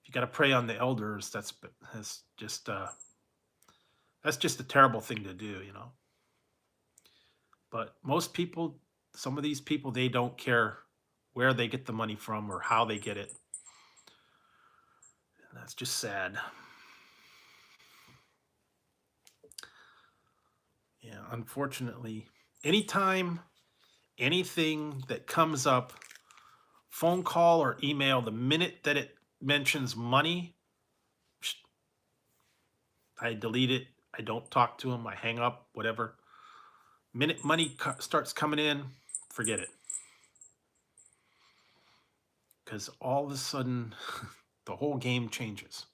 you got to prey on the elders. That's just a terrible thing to do, But most people, some of these people, they don't care where they get the money from or how they get it. And that's just sad. Yeah, unfortunately, anytime anything that comes up, phone call or email, the minute that it mentions money, I delete it. I don't talk to them. I hang up, whatever. Minute money starts coming in, forget it. Because all of a sudden, the whole game changes.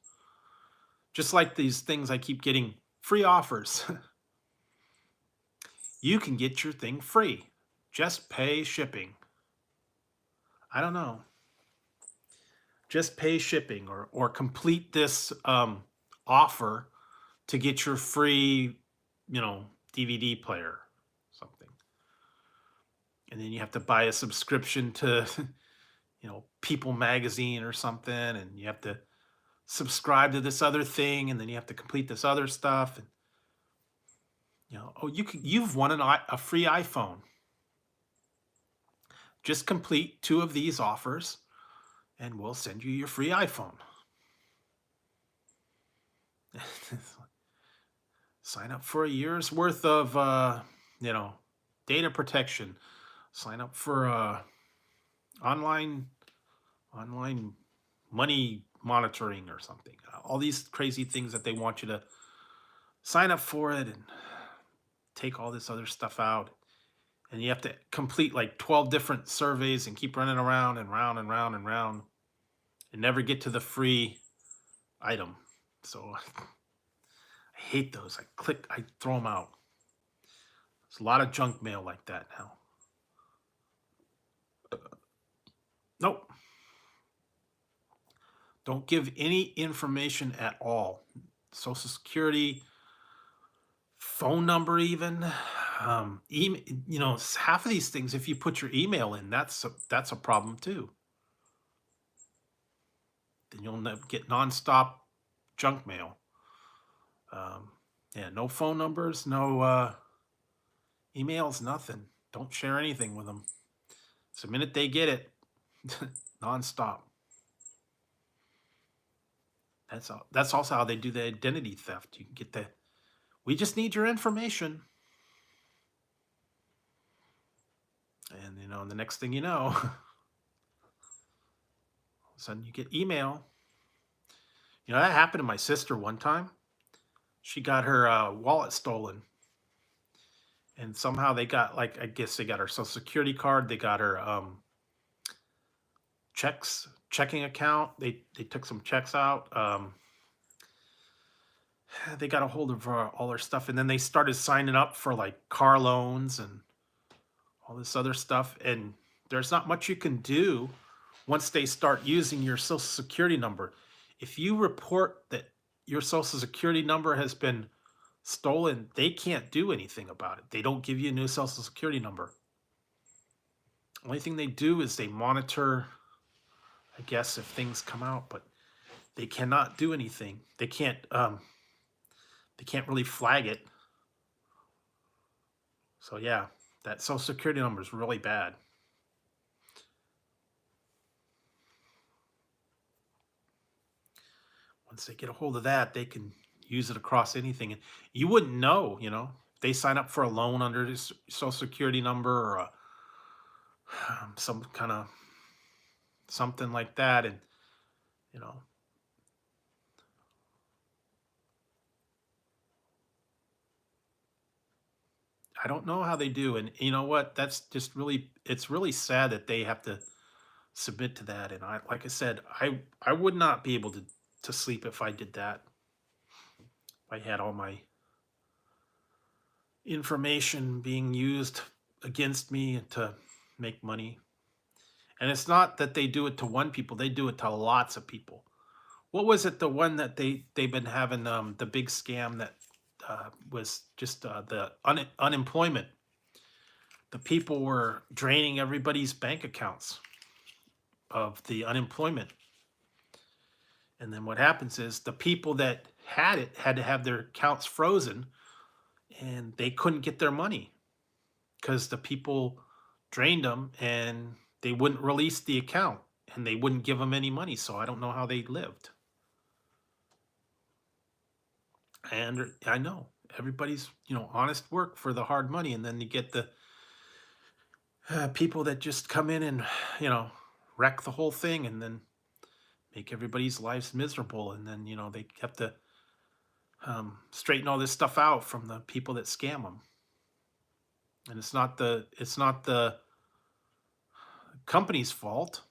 Just like these things I keep getting, free offers. You can get your thing free. Just pay shipping. I don't know. Just pay shipping, or complete this offer to get your free, DVD player, something. And then you have to buy a subscription to, People Magazine or something, and you have to subscribe to this other thing, and then you have to complete this other stuff. And you've won a free iPhone. Just complete 2 of these offers, and we'll send you your free iPhone. Sign up for a year's worth of, data protection. Sign up for online money monitoring or something. All these crazy things that they want you to sign up for it and take all this other stuff out. And you have to complete like 12 different surveys and keep running around and round and round and round and never get to the free item. So I hate those. I throw them out. There's a lot of junk mail like that now. Nope. Don't give any information at all. Social Security, phone number, even email. Half of these things, if you put your email in, that's a problem too. Then you'll get nonstop junk mail. Yeah, no phone numbers, no emails, nothing. Don't share anything with them. So the minute they get it, nonstop. That's also how they do the identity theft. You can get we just need your information. And the next thing you know, all of a sudden you get email. That happened to my sister one time. She got her wallet stolen. And somehow they got, I guess they got her Social Security card. They got her checking account. They took some checks out. They got a hold of all her stuff. And then they started signing up for car loans and all this other stuff. And there's not much you can do once they start using your Social Security number. If you report that your social security number has been stolen, they can't do anything about it. They don't give you a new social security number. Only thing they do is they monitor, I guess, if things come out, but they cannot do anything. They can't really flag it. So yeah, that social security number is really bad. Once they get a hold of that, they can use it across anything. And you wouldn't know, if they sign up for a loan under this social security number or some kind of something like that. And, you know, I don't know how they do. And you know what? That's just really, it's really sad that they have to submit to that. And like I said, I would not be able to sleep if I did that. If I had all my information being used against me to make money. And it's not that they do it to one people, they do it to lots of people. What was it, the one that they've been having, the big scam that was just the unemployment? The people were draining everybody's bank accounts of the unemployment. And then what happens is the people that had it had to have their accounts frozen and they couldn't get their money because the people drained them and they wouldn't release the account and they wouldn't give them any money. So I don't know how they lived. And I know everybody's, honest work for the hard money. And then you get the people that just come in and, wreck the whole thing and then make everybody's lives miserable. And then, they have to straighten all this stuff out from the people that scam them. And it's not the company's fault.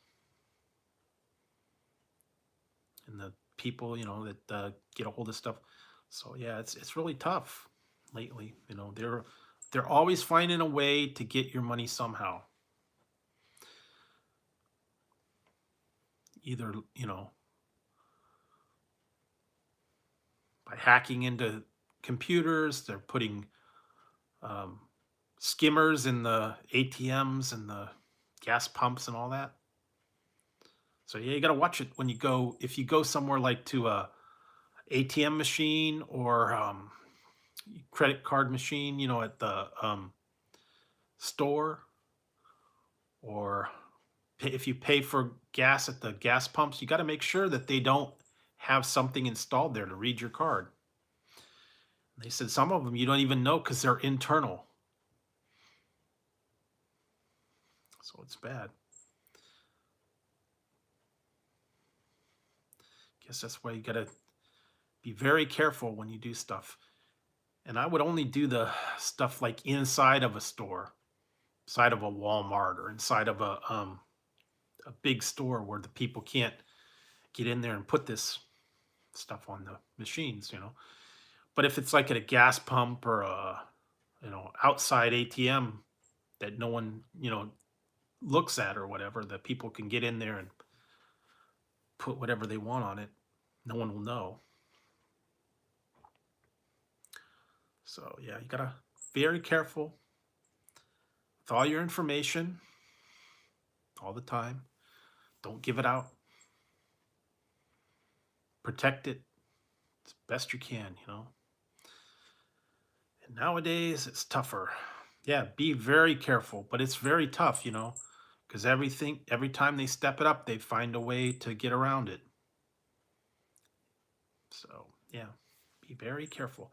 And the people, that get a hold of stuff. So yeah, it's really tough lately. They're always finding a way to get your money somehow. Either, by hacking into computers, they're putting skimmers in the ATMs and the gas pumps and all that. So yeah, you got to watch it when you go. If you go somewhere like to a ATM machine or credit card machine, at the store, or if you pay for gas at the gas pumps, you got to make sure that they don't have something installed there to read your card. They said some of them you don't even know because they're internal. So it's bad. Guess that's why you got to be very careful when you do stuff. And I would only do the stuff like inside of a store, inside of a Walmart, or inside of a big store where the people can't get in there and put this stuff on the machines. But if it's like at a gas pump or a outside ATM that no one looks at or whatever, that people can get in there and put whatever they want on it, no one will know. So yeah, you gotta be very careful with all your information all the time. Don't give it out. Protect it as best you can. And nowadays it's tougher. Yeah, be very careful, but it's very tough, because every time they step it up, they find a way to get around it. So yeah, be very careful.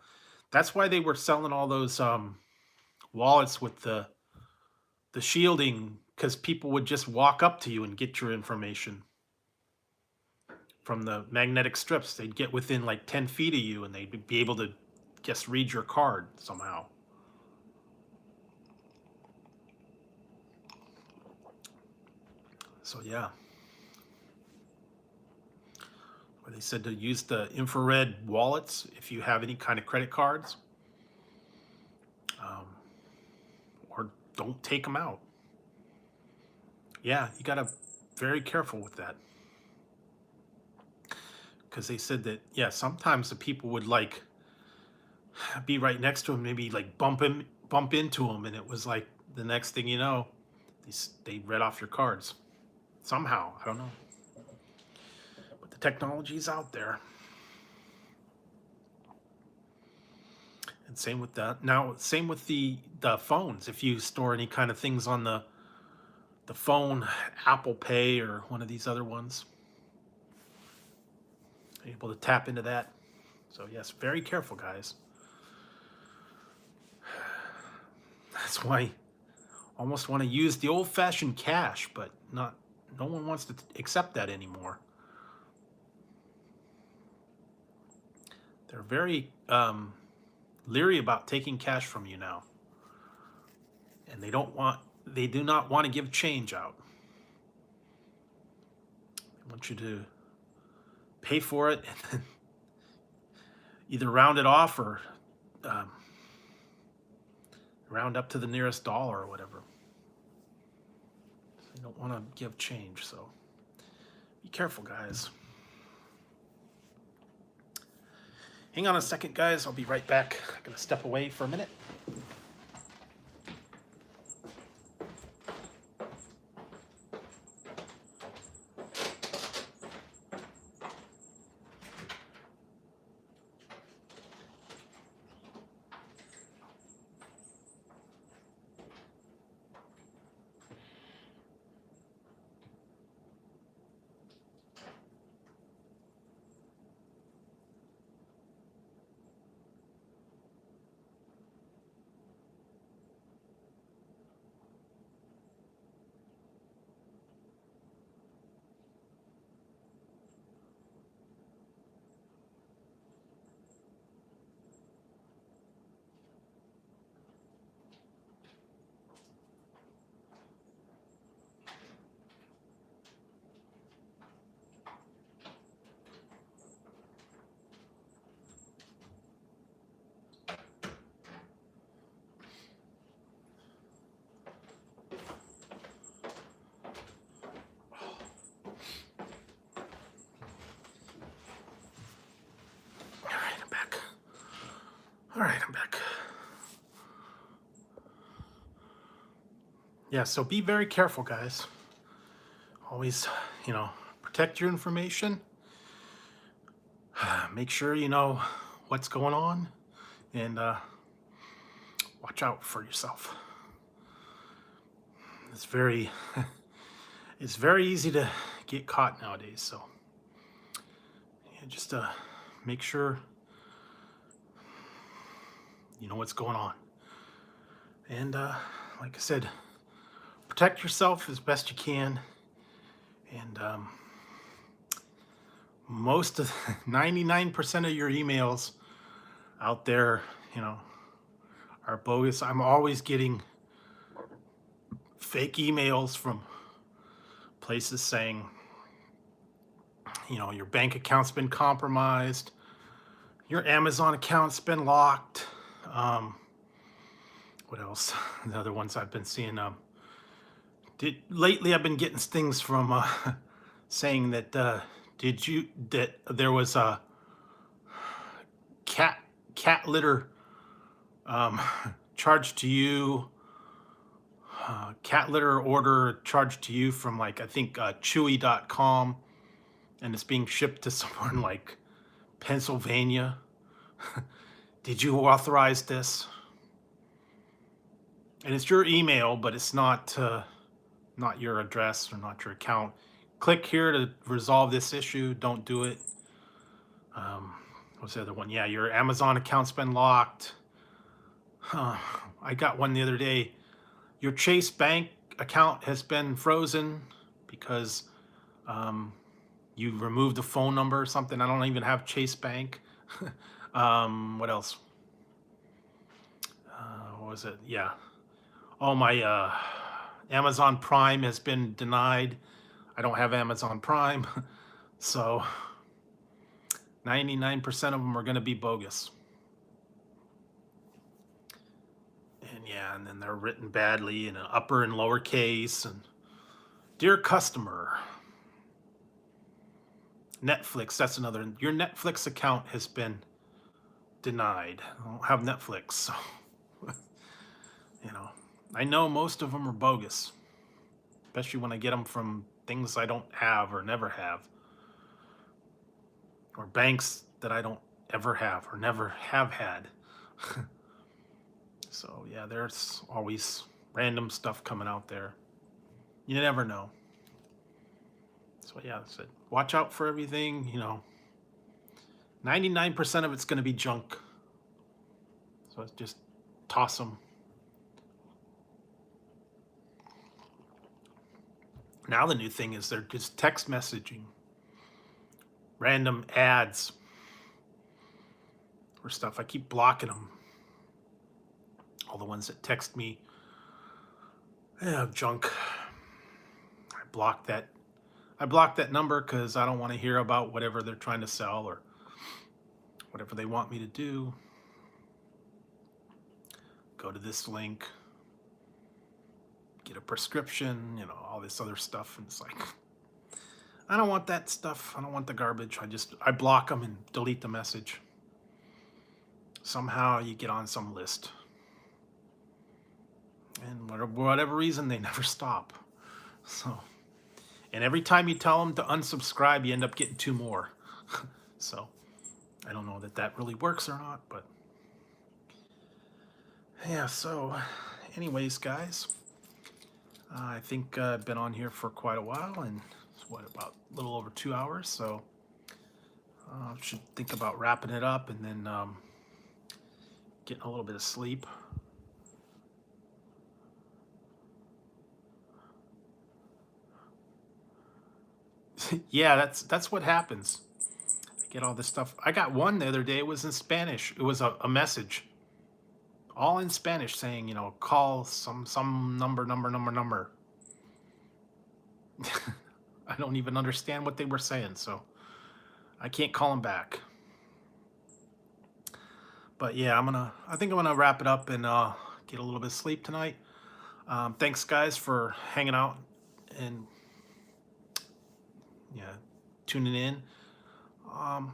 That's why they were selling all those wallets with the shielding, because people would just walk up to you and get your information from the magnetic strips. They'd get within like 10 feet of you and they'd be able to just read your card somehow. So yeah. They said to use the infrared wallets if you have any kind of credit cards, or don't take them out. Yeah, you got to be very careful with that, because they said that, yeah, sometimes the people would like be right next to him, maybe like bump into him, and it was like the next thing you know, they read off your cards somehow. I don't know, but the technology's out there. And same with that. Now, same with the phones. If you store any kind of things on the phone, Apple Pay or one of these other ones, you're able to tap into that. So yes, very careful, guys. That's why I almost want to use the old-fashioned cash, but no one wants to accept that anymore. They're very leery about taking cash from you now, and they do not want to give change out. They want you to pay for it and then either round it off or round up to the nearest dollar or whatever. They don't want to give change, so be careful, guys. Hang on a second, guys. I'll be right back. I'm going to step away for a minute. All right, I'm back. Yeah, so be very careful, guys. Always, protect your information. Make sure you know what's going on, and watch out for yourself. It's very, it's very easy to get caught nowadays. So, yeah, just make sure you know what's going on. And like I said, protect yourself as best you can. And most of 99% of your emails out there, are bogus. I'm always getting fake emails from places saying, your bank account's been compromised, your Amazon account's been locked. What else? The other ones I've been seeing. Lately I've been getting things from saying that that there was a cat litter charged to you, cat litter order charged to you from I think Chewy.com, and it's being shipped to somewhere in Pennsylvania. Did you authorize this? And it's your email, but it's not your address or not your account. Click here to resolve this issue. Don't do it. What's the other one? Yeah, your Amazon account's been locked. I got one the other day. Your Chase Bank account has been frozen because you removed the phone number or something. I don't even have Chase Bank. What else? What was it? Yeah. Oh, my Amazon Prime has been denied. I don't have Amazon Prime. So 99% of them are going to be bogus. And yeah, and then they're written badly in an upper and lower case. And dear customer, Netflix, that's another. Your Netflix account has been denied. I don't have Netflix, so you know. I know most of them are bogus, especially when I get them from things I don't have or never have, or banks that I don't ever have or never have had. So yeah, there's always random stuff coming out there. You never know. So yeah, I said, watch out for everything. 99% of it's going to be junk. So just toss them. Now the new thing is they're just text messaging, random ads or stuff. I keep blocking them. All the ones that text me, junk. I block that number because I don't want to hear about whatever they're trying to sell or whatever they want me to do. Go to this link, get a prescription, all this other stuff. And it's like, I don't want that stuff. I don't want the garbage. I block them and delete the message. Somehow you get on some list. And for whatever reason, they never stop. So, and every time you tell them to unsubscribe, you end up getting 2 more. So, I don't know that really works or not, but yeah. So, anyways, guys, I think I've been on here for quite a while, and it's about a little over 2 hours. So, I should think about wrapping it up and then getting a little bit of sleep. Yeah, that's what happens. I get all this stuff. I got one the other day. It was in Spanish. It was a message, all in Spanish, saying, call some number. I don't even understand what they were saying, so I can't call them back. But yeah, I think I'm gonna wrap it up and get a little bit of sleep tonight. Thanks, guys, for hanging out and tuning in.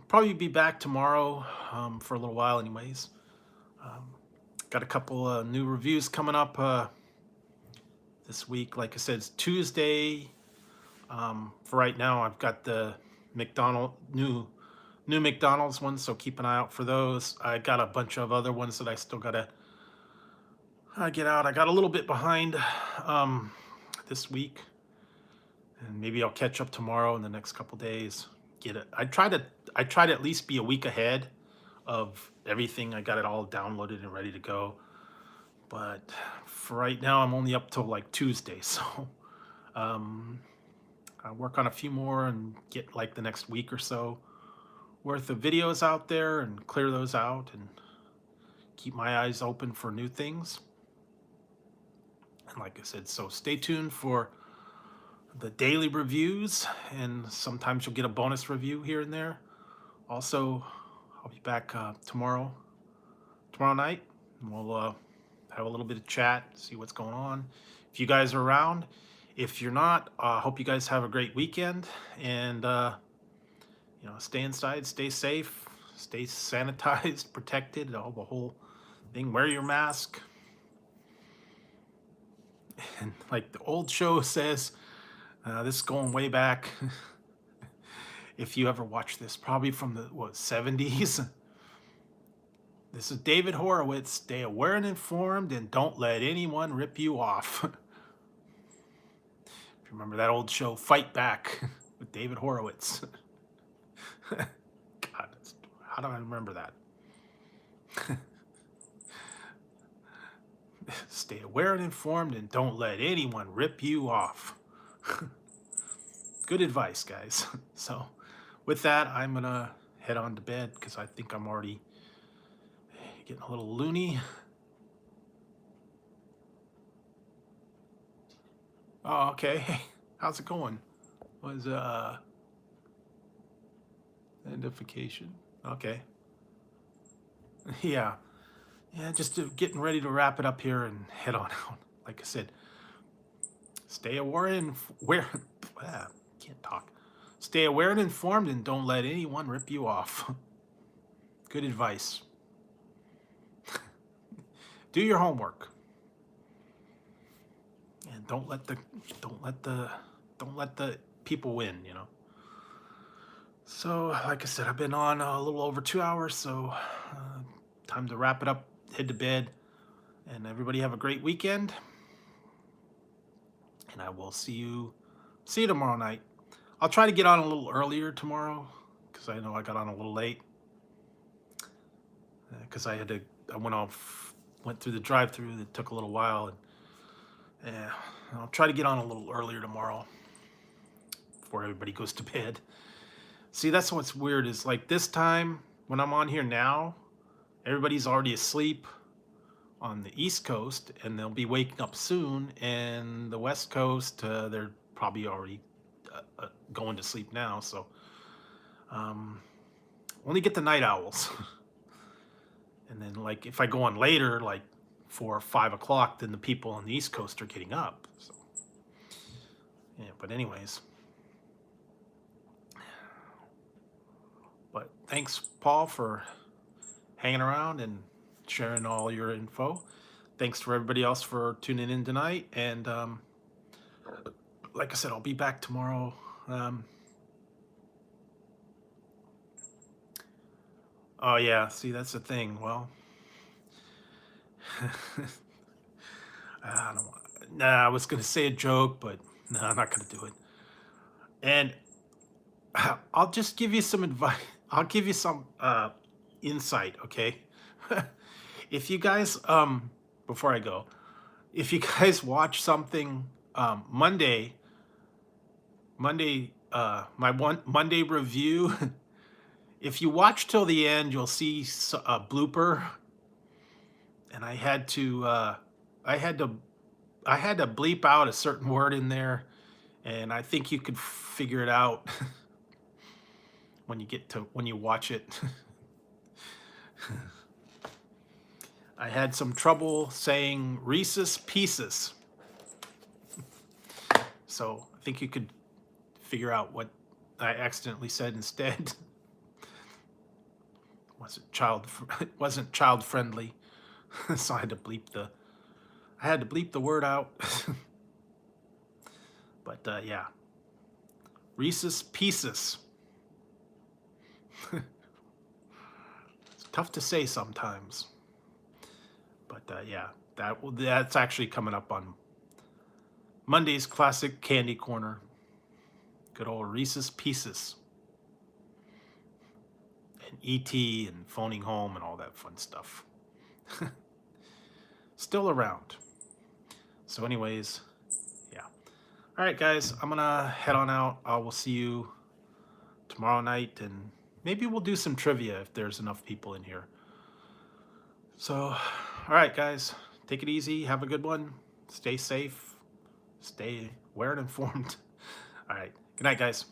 Probably be back tomorrow for a little while, anyways. Got a couple new reviews coming up this week. Like I said, it's Tuesday. For right now, I've got the new McDonald's ones, so keep an eye out for those. I got a bunch of other ones that I still gotta get out. I got a little bit behind this week, and maybe I'll catch up tomorrow in the next couple days. Get it. I try to at least be a week ahead of everything. I got it all downloaded and ready to go. But for right now, I'm only up till like Tuesday, so I work on a few more and get like the next week or so worth of videos out there and clear those out and keep my eyes open for new things. And like I said, so stay tuned for the daily reviews, and sometimes you'll get a bonus review here and there. Also, I'll be back tomorrow night, and we'll have a little bit of chat, see what's going on. If you guys are around, if you're not, hope you guys have a great weekend, and stay inside, stay safe, stay sanitized, protected, the whole thing. Wear your mask. And like the old show says, this is going way back. If you ever watched this, probably from the 70s. This is David Horowitz. Stay aware and informed, and don't let anyone rip you off. If you remember that old show, Fight Back, with David Horowitz. God, how do I remember that? Stay aware and informed, and don't let anyone rip you off. Good advice, guys. So with that, I'm gonna head on to bed because I think I'm already getting a little loony. Oh, okay. Hey, how's it going? Was identification? Okay. Yeah, just getting ready to wrap it up here and head on out. Like I said, stay aware and can't talk. Stay aware and informed, and don't let anyone rip you off. Good advice. Do your homework. And don't let the people win, you know. So, like I said, I've been on a little over 2 hours, so time to wrap it up, head to bed, and everybody have a great weekend. And I will see you tomorrow night. I'll try to get on a little earlier tomorrow because I know I got on a little late because I went through the drive-through. It took a little while, and yeah, I'll try to get on a little earlier tomorrow before everybody goes to bed. See, that's what's weird is like this time when I'm on here now, everybody's already asleep on the East Coast, and they'll be waking up soon. And the West Coast, they're probably already going to sleep now. So only get the night owls. And then, like, if I go on later, like 4 or 5 o'clock, then the people on the East Coast are getting up. So yeah, but anyways. But thanks, Paul, for hanging around and sharing all your info. Thanks for everybody else for tuning in tonight. And like I said, I'll be back tomorrow. Oh, yeah. See, that's the thing. Well, I don't want. Nah, I was going to say a joke, but no, I'm not going to do it. And I'll just give you some advice. I'll give you some insight, okay? If you guys, before I go, if you guys watch something Monday, my Monday review, if you watch till the end, you'll see a blooper, and I had to bleep out a certain word in there, and I think you could figure it out when you watch it. I had some trouble saying Reese's Pieces. So I think you could figure out what I accidentally said instead. It wasn't child friendly. So I had to bleep the word out. But yeah. Reese's Pieces. It's tough to say sometimes. But yeah, that's actually coming up on Monday's Classic Candy Corner. Good old Reese's Pieces. And E.T. and Phoning Home and all that fun stuff. Still around. So anyways, yeah. All right, guys, I'm going to head on out. I will see you tomorrow night, and maybe we'll do some trivia if there's enough people in here. So, all right, guys, take it easy. Have a good one. Stay safe. Stay aware and informed. All right. Good night, guys.